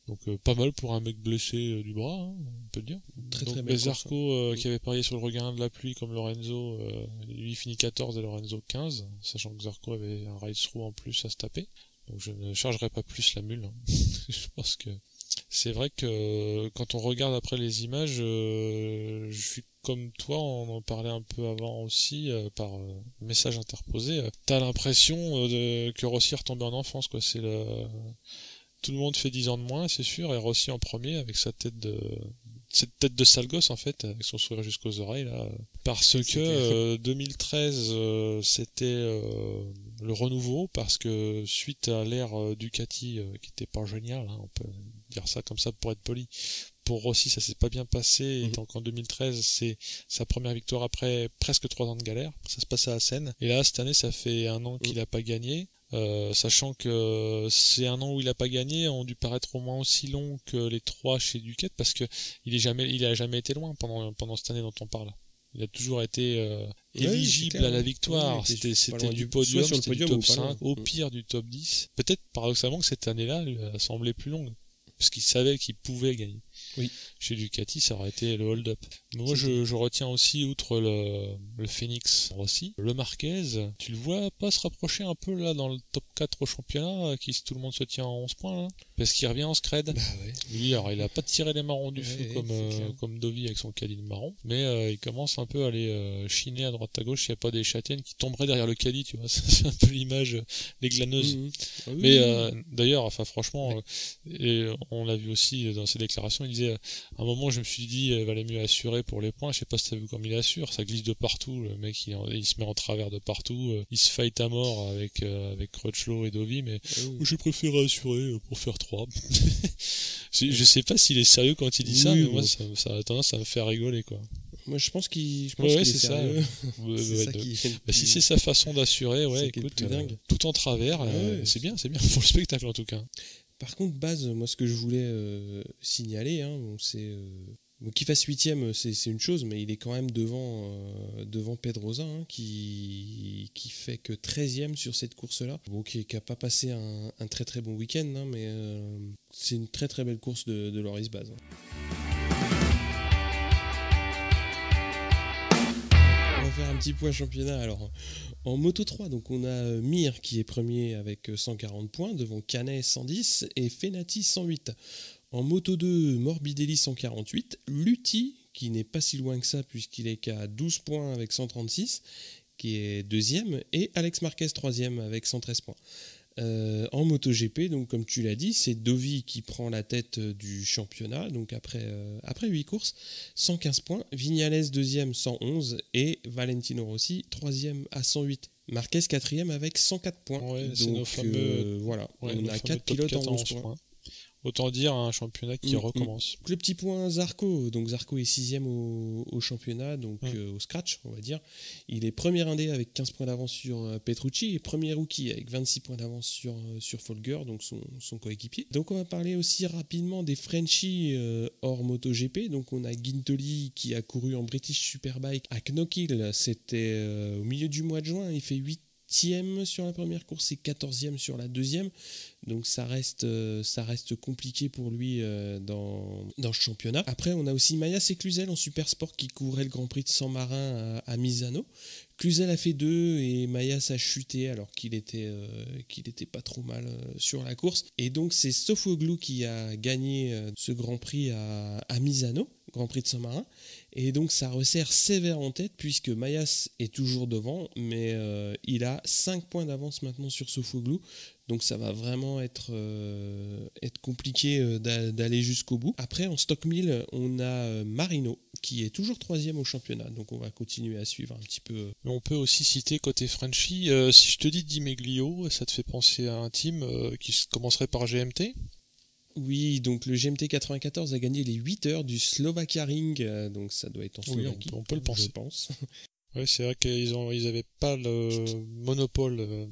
Donc pas mal pour un mec blessé du bras, on peut le dire. Très Zarco qui avait parié sur le regain de la pluie comme Lorenzo, lui finit 14 et Lorenzo 15, sachant que Zarco avait un ride through en plus à se taper. Donc je ne chargerai pas plus la mule. Je pense que c'est vrai que quand on regarde après les images, je suis comme toi, on en parlait un peu avant aussi, par message interposé, t'as l'impression que Rossi est retombé en enfance, quoi. Tout le monde fait 10 ans de moins, c'est sûr, et Rossi en premier avec cette tête de sale gosse, en fait, avec son sourire jusqu'aux oreilles, là. Parce que 2013, c'était le renouveau, parce que suite à l'ère Ducati, qui était pas géniale, on peut dire ça comme ça pour être poli, pour Rossi ça s'est pas bien passé, et donc en 2013 c'est sa première victoire après presque 3 ans de galère. Ça se passe à Assen, et là cette année ça fait 1 an qu'il a pas gagné. Sachant que c'est 1 an où il a pas gagné, ont dû paraître au moins aussi long que les 3 chez Ducati, parce que il a jamais été loin pendant cette année dont on parle. Il a toujours été éligible à la victoire. C'était du podium, c'était du top 5, au pire du top 10. Peut-être paradoxalement que cette année-là elle a semblé plus longue, parce qu'il savait qu'il pouvait gagner. Oui. Chez Ducati, ça aurait été le hold-up. Moi, je retiens aussi, outre le Phoenix Rossi, le Marquez. Tu le vois pas se rapprocher un peu là dans le top 4 au championnat, qui tout le monde se tient à 11 points là, parce qu'il revient en scred. Lui, alors, il a pas tiré les marrons du feu comme Dovi avec son caddie de marron, mais il commence un peu à aller chiner à droite à gauche. Il n'y a pas des châtaignes qui tomberaient derrière le caddie, tu vois. C'est un peu l'image, les glaneuses. Mais d'ailleurs, enfin franchement, et on l'a vu aussi dans ses déclarations, il disait, à un moment, je me suis dit, il valait mieux assurer pour les points. Je sais pas si t'as vu comme il assure. Ça glisse de partout. Le mec, il se met en travers de partout. Il se fight à mort avec Crutchlow et Dovi, mais j'ai préféré assurer pour faire 3. Je sais pas s'il est sérieux quand il dit ça, mais moi, ça a tendance à me faire rigoler, quoi. Moi, je pense qu'il est sérieux. Si c'est sa façon d'assurer, écoute, tout en travers, c'est bien pour le spectacle en tout cas. Par contre, Baz, moi, ce que je voulais signaler, c'est qu'il fasse 8ème, c'est une chose, mais il est quand même devant Pedrosa, qui fait que 13ème sur cette course-là. Bon, qui n'a pas passé un très très bon week-end, mais c'est une très très belle course de Loris Baz. On va faire un petit point championnat. Alors, en Moto 3, donc on a Mir qui est premier avec 140 points, devant Canet 110 et Fenati 108. En Moto 2, Morbidelli 148, Lutti, qui n'est pas si loin que ça puisqu'il est qu'à 12 points avec 136, qui est deuxième, et Alex Marquez 3e avec 113 points. En MotoGP, donc comme tu l'as dit, c'est Dovi qui prend la tête du championnat, donc après 8 courses, 115 points, Viñales 2e 111 et Valentino Rossi 3e à 108. Marquez 4e avec 104 points. Ouais, donc c'est nos fameux, voilà, on a 4 pilotes en 11 points. Autant dire un championnat qui recommence. Le petit point Zarco, donc Zarco est 6e au championnat, donc au scratch on va dire. Il est premier indé avec 15 points d'avance sur Petrucci et premier rookie avec 26 points d'avance sur Folger, donc son coéquipier. Donc on va parler aussi rapidement des Frenchies hors MotoGP. Donc on a Guintoli qui a couru en British Superbike à Knockhill, c'était au milieu du mois de juin, il fait 8e sur la première course et 14e sur la deuxième. Donc ça reste compliqué pour lui dans ce championnat. Après, on a aussi Mayas et Cluzel en super sport qui couraient le Grand Prix de San Marin à Misano. Cluzel a fait 2 et Mayas a chuté alors qu'il était pas trop mal sur la course. Et donc c'est Sofoglou qui a gagné ce Grand Prix à Misano, Grand Prix de San Marin. Et donc ça resserre sévère en tête puisque Mayas est toujours devant, mais il a 5 points d'avance maintenant sur Sofoglou. Donc ça va vraiment être compliqué d'aller jusqu'au bout. Après, en Stock 1000, on a Marino qui est toujours 3e au championnat. Donc on va continuer à suivre un petit peu. Mais on peut aussi citer côté Frenchie, si je te dis Di Meglio, ça te fait penser à un team qui commencerait par GMT? Oui, donc le GMT 94 a gagné les 8 heures du Slovakia Ring, donc ça doit être en Slovaquie. On peut le penser. Je pense. Oui, c'est vrai qu'ils n'avaient pas le monopole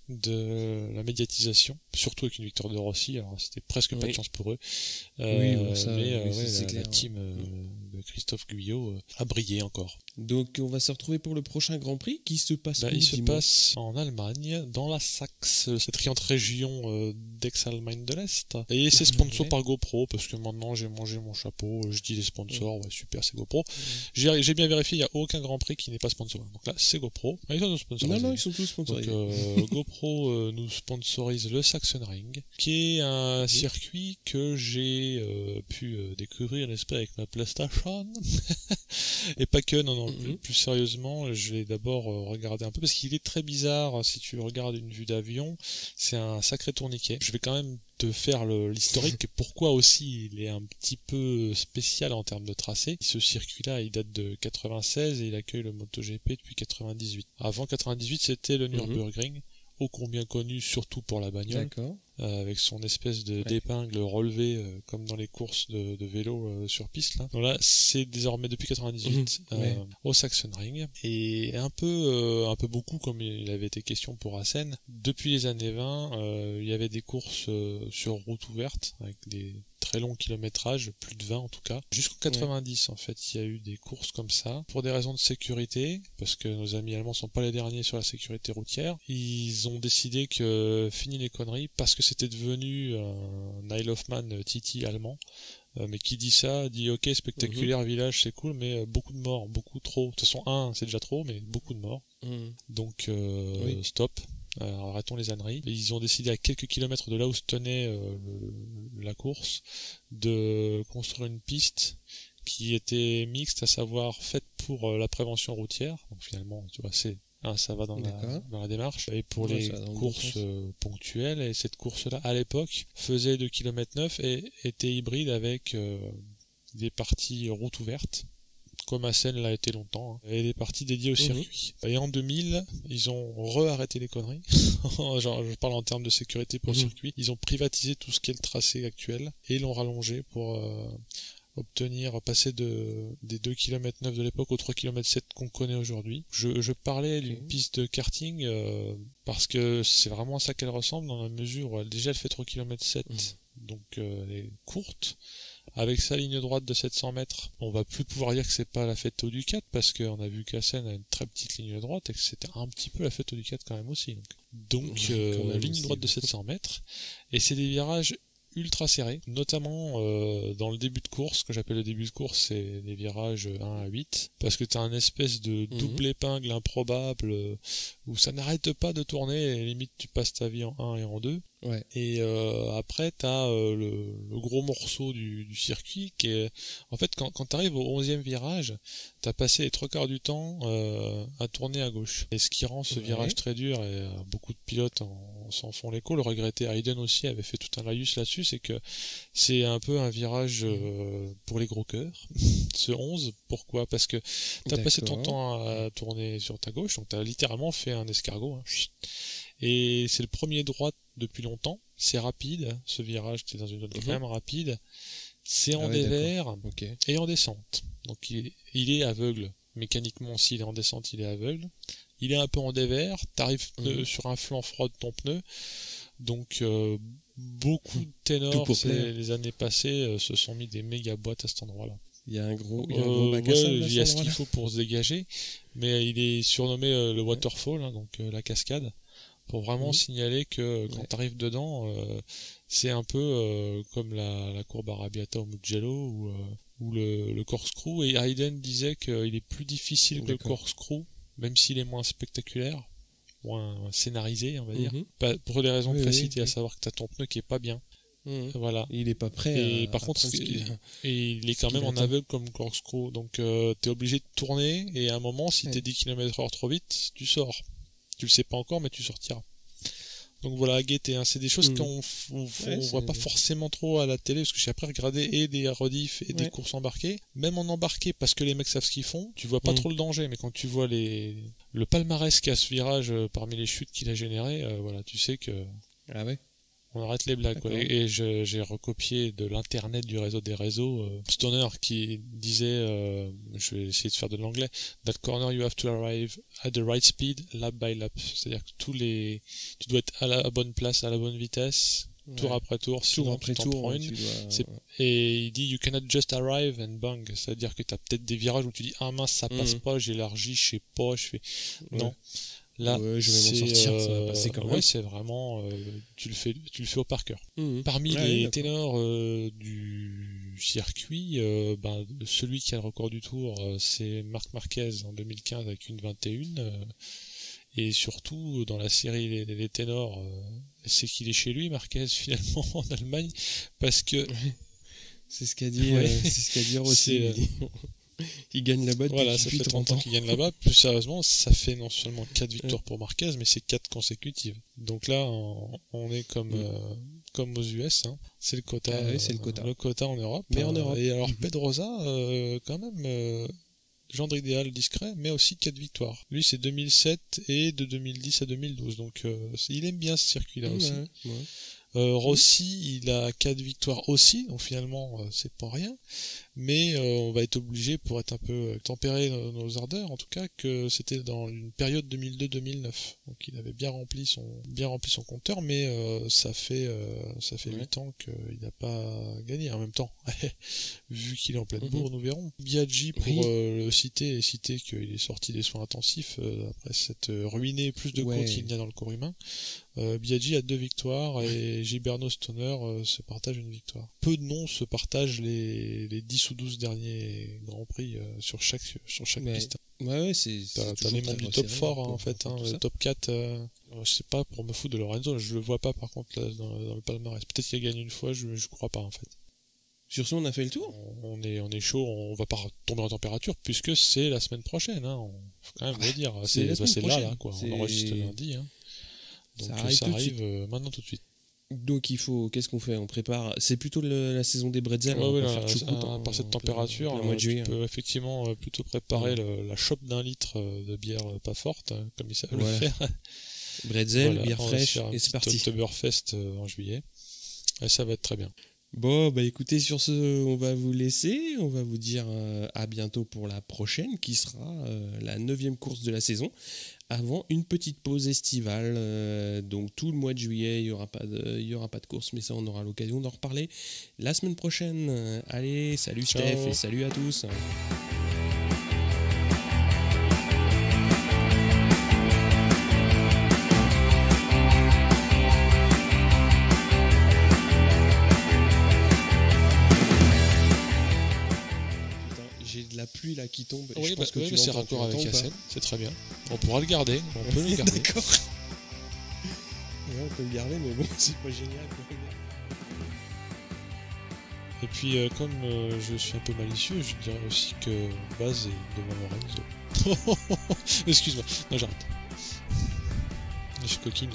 de la médiatisation, surtout avec une victoire de Rossi, alors c'était presque pas de chance pour eux. Mais la team de Christophe Guyot a brillé encore. Donc on va se retrouver pour le prochain Grand Prix qui se passe il se passe en Allemagne, dans la Saxe, cette riante région d'Ex-Allemagne de l'Est. Et c'est sponsor par GoPro, parce que maintenant j'ai mangé mon chapeau, je dis les sponsors, super, c'est GoPro. J'ai bien vérifié, il n'y a aucun Grand Prix qui n'est pas sponsorisé. Donc là, c'est GoPro. Ils sont sponsorisés. Non, ils sont tous sponsorisés. Donc GoPro nous sponsorise le Sachsenring, qui est un circuit que j'ai pu découvrir, n'est-ce pas, avec ma PlayStation. Et pas que, non, plus sérieusement, je l'ai d'abord regardé un peu, parce qu'il est très bizarre, si tu regardes une vue d'avion, c'est un sacré tourniquet. Je vais quand même te faire l'historique, pourquoi aussi il est un petit peu spécial en termes de tracé. Ce circuit-là, il date de 96 et il accueille le MotoGP depuis 98. Avant 98, c'était le Nürburgring, ô combien connu surtout pour la bagnole. D'accord. Avec son espèce d'épingle relevée comme dans les courses de vélo sur piste là. Donc là, c'est désormais depuis 98 au Sachsenring et un peu beaucoup comme il avait été question pour Assen. Depuis les années 20, il y avait des courses sur route ouverte avec des très longs kilométrages, plus de 20 en tout cas. Jusqu'en 90 en fait, il y a eu des courses comme ça pour des raisons de sécurité, parce que nos amis allemands sont pas les derniers sur la sécurité routière. Ils ont décidé que fini les conneries parce que c'était devenu un Isle of Man Titi allemand. Mais qui dit ça, dit ok, spectaculaire village, c'est cool, mais beaucoup de morts, beaucoup trop. De toute façon, c'est déjà trop, mais beaucoup de morts. Donc stop. Arrêtons les âneries. Ils ont décidé à quelques kilomètres de là où se tenait la course de construire une piste qui était mixte, à savoir faite pour la prévention routière. Donc finalement, tu vois, c'est Hein, ça va dans la démarche. Et pour les courses ponctuelles, et cette course-là, à l'époque, faisait 2,9 km et était hybride avec des parties route ouverte, comme Assen l'a été longtemps, hein, et des parties dédiées au circuit. Et en 2000, ils ont re-arrêté les conneries. Genre, je parle en termes de sécurité pour le circuit. Ils ont privatisé tout ce qui est le tracé actuel et l'ont rallongé pour passer des 2,9 km de l'époque aux 3,7 km qu'on connaît aujourd'hui. Je parlais d'une piste de karting parce que c'est vraiment à ça qu'elle ressemble, dans la mesure où déjà elle fait 3,7 km, donc elle est courte. Avec sa ligne droite de 700 mètres, on va plus pouvoir dire que c'est pas la fête au Ducat, parce qu'on a vu qu'Assen a une très petite ligne droite et que c'était un petit peu la fête au Ducat quand même aussi. Donc ligne droite de 700 mètres, et c'est des virages ultra serrés, notamment dans le début de course. Ce que j'appelle le début de course, c'est les virages 1 à 8, parce que t'as un espèce de double épingle improbable où ça n'arrête pas de tourner, et limite tu passes ta vie en 1 et en 2. Ouais. Et après t'as le gros morceau du circuit qui est, en fait, quand t'arrives au 11e virage, t'as passé les 3 quarts du temps à tourner à gauche, et ce qui rend ce virage très dur, et beaucoup de pilotes s'en font l'écho. Le regretté Hayden aussi avait fait tout un laïus là-dessus, c'est que c'est un peu un virage pour les gros cœurs. Ce 11, pourquoi? Parce que t'as passé ton temps à tourner sur ta gauche, donc t'as littéralement fait un escargot, hein. Et c'est le premier droit depuis longtemps, c'est rapide, ce virage, t'es dans une zone quand même rapide, c'est en dévers et en descente. Donc il est aveugle, mécaniquement, s'il est en descente, il est aveugle. Il est un peu en dévers, t'arrives sur un flanc froid de ton pneu, donc beaucoup de ténors les années passées se sont mis des méga boîtes à cet endroit-là. Il y a un gros bac à sable. Il y a ce qu'il faut pour se dégager, mais il est surnommé le waterfall, hein, donc la cascade, pour vraiment signaler que quand tu arrives dedans, c'est un peu comme la courbe Arrabbiata au Mugello ou le corkscrew. Et Hayden disait qu'il est plus difficile que le corkscrew, même s'il est moins spectaculaire, moins scénarisé, on va dire, pour des raisons de facilité, à savoir que tu as ton pneu qui est pas bien. Voilà. Il est pas prêt. Et par contre, il est quand même en aveugle comme corkscrew, donc t'es obligé de tourner, et à un moment, si t'es 10 km/h trop vite, tu sors. Tu le sais pas encore, mais tu sortiras. Donc voilà, à guetter, hein. C'est des choses qu'on voit pas forcément trop à la télé, parce que j'ai après regardé et des rediffs et des courses embarquées. Même en embarqué, parce que les mecs savent ce qu'ils font, tu vois pas trop le danger, mais quand tu vois le palmarès qu'a ce virage parmi les chutes qu'il a généré, voilà, tu sais que... Ah ouais. On arrête les blagues, quoi. Et j'ai recopié de l'internet, du réseau des réseaux, Stoner qui disait, je vais essayer de faire de l'anglais, that corner you have to arrive at the right speed, lap by lap. C'est-à-dire que tu dois être à la bonne place, à la bonne vitesse, tour après tour, sinon tu t'en prends une. Et il dit, you cannot just arrive and bang. C'est-à-dire que t'as peut-être des virages où tu dis, ah mince, ça passe pas, j'élargis, je sais pas, je fais... Non. Là, je vais m'en sortir, ça va passer quand même. Ouais, c'est vraiment, tu le fais au par cœur. Parmi les ténors du circuit, celui qui a le record du tour, c'est Marc Marquez en 2015 avec une 21. Et surtout, dans la série les ténors, c'est qu'il est chez lui, Marquez, finalement, en Allemagne, parce que... c'est ce qu'a dit, c'est ce qu'a dit aussi. Il gagne là-bas depuis voilà, ça fait 30 ans qu'il gagne là-bas. Plus sérieusement, ça fait non seulement 4 victoires pour Marquez, mais c'est 4 consécutives. Donc là, on est comme aux US, hein. C'est le quota. C'est le quota. Le quota en Europe. Mais en Europe. Et alors Pedrosa, quand même, gendre idéal discret, mais aussi 4 victoires. Lui, c'est 2007 et de 2010 à 2012. Donc il aime bien ce circuit-là aussi. Rossi, il a 4 victoires aussi, donc finalement, c'est pas rien. Mais on va être obligé, pour être un peu tempérer nos ardeurs, en tout cas, que c'était dans une période 2002-2009. Donc il avait bien rempli son compteur, mais ça fait 8 ans qu'il n'a pas gagné. En même temps, vu qu'il est en pleine bourre, nous verrons. Biaggi, pour le citer qu'il est sorti des soins intensifs après s'être ruiné plus de côtes qu'il n'y a dans le corps humain. Biaggi a 2 victoires et Gilberto Stoner se partage une victoire. Peu de noms se partagent les 10 ou 12 derniers Grands Prix sur chaque piste. Ouais, c'est t'as les membres du top 4 en fait, hein, le top 4. C'est pas pour me foutre de Lorenzo, je le vois pas par contre là, dans le palmarès. Peut-être qu'il a gagné une fois, je crois pas en fait. Sur ce, on a fait le tour. On est chaud, on va pas tomber en température puisque c'est la semaine prochaine. Hein. Faut quand même le dire. C'est là, quoi. On enregistre lundi. Hein. Donc ça arrive maintenant tout de suite. Donc il faut, qu'est-ce qu'on fait? On prépare. C'est plutôt la saison des bretzels. Par cette température, tu peux effectivement plutôt préparer la chope d'1 litre de bière pas forte, hein, comme ils savent le faire. Bretzel, bière fraîche, et c'est parti. Oktoberfest en juillet. Et ça va être très bien. Bon, bah écoutez, sur ce, on va vous laisser. On va vous dire à bientôt pour la prochaine, qui sera la 9e course de la saison, avant une petite pause estivale. Donc tout le mois de juillet, il y aura pas de course, mais ça, on aura l'occasion d'en reparler la semaine prochaine. Allez, salut Steph et salut à tous. La pluie là qui tombe. Oui, parce que c'est raccord avec la scène, c'est très bien. On pourra le garder, on peut le garder. D'accord. Ouais, on peut le garder, mais bon, c'est pas génial. Et puis, comme je suis un peu malicieux, je dirais aussi que Baz est devant Lorenzo. Excuse-moi, non, j'arrête. Je suis coquine.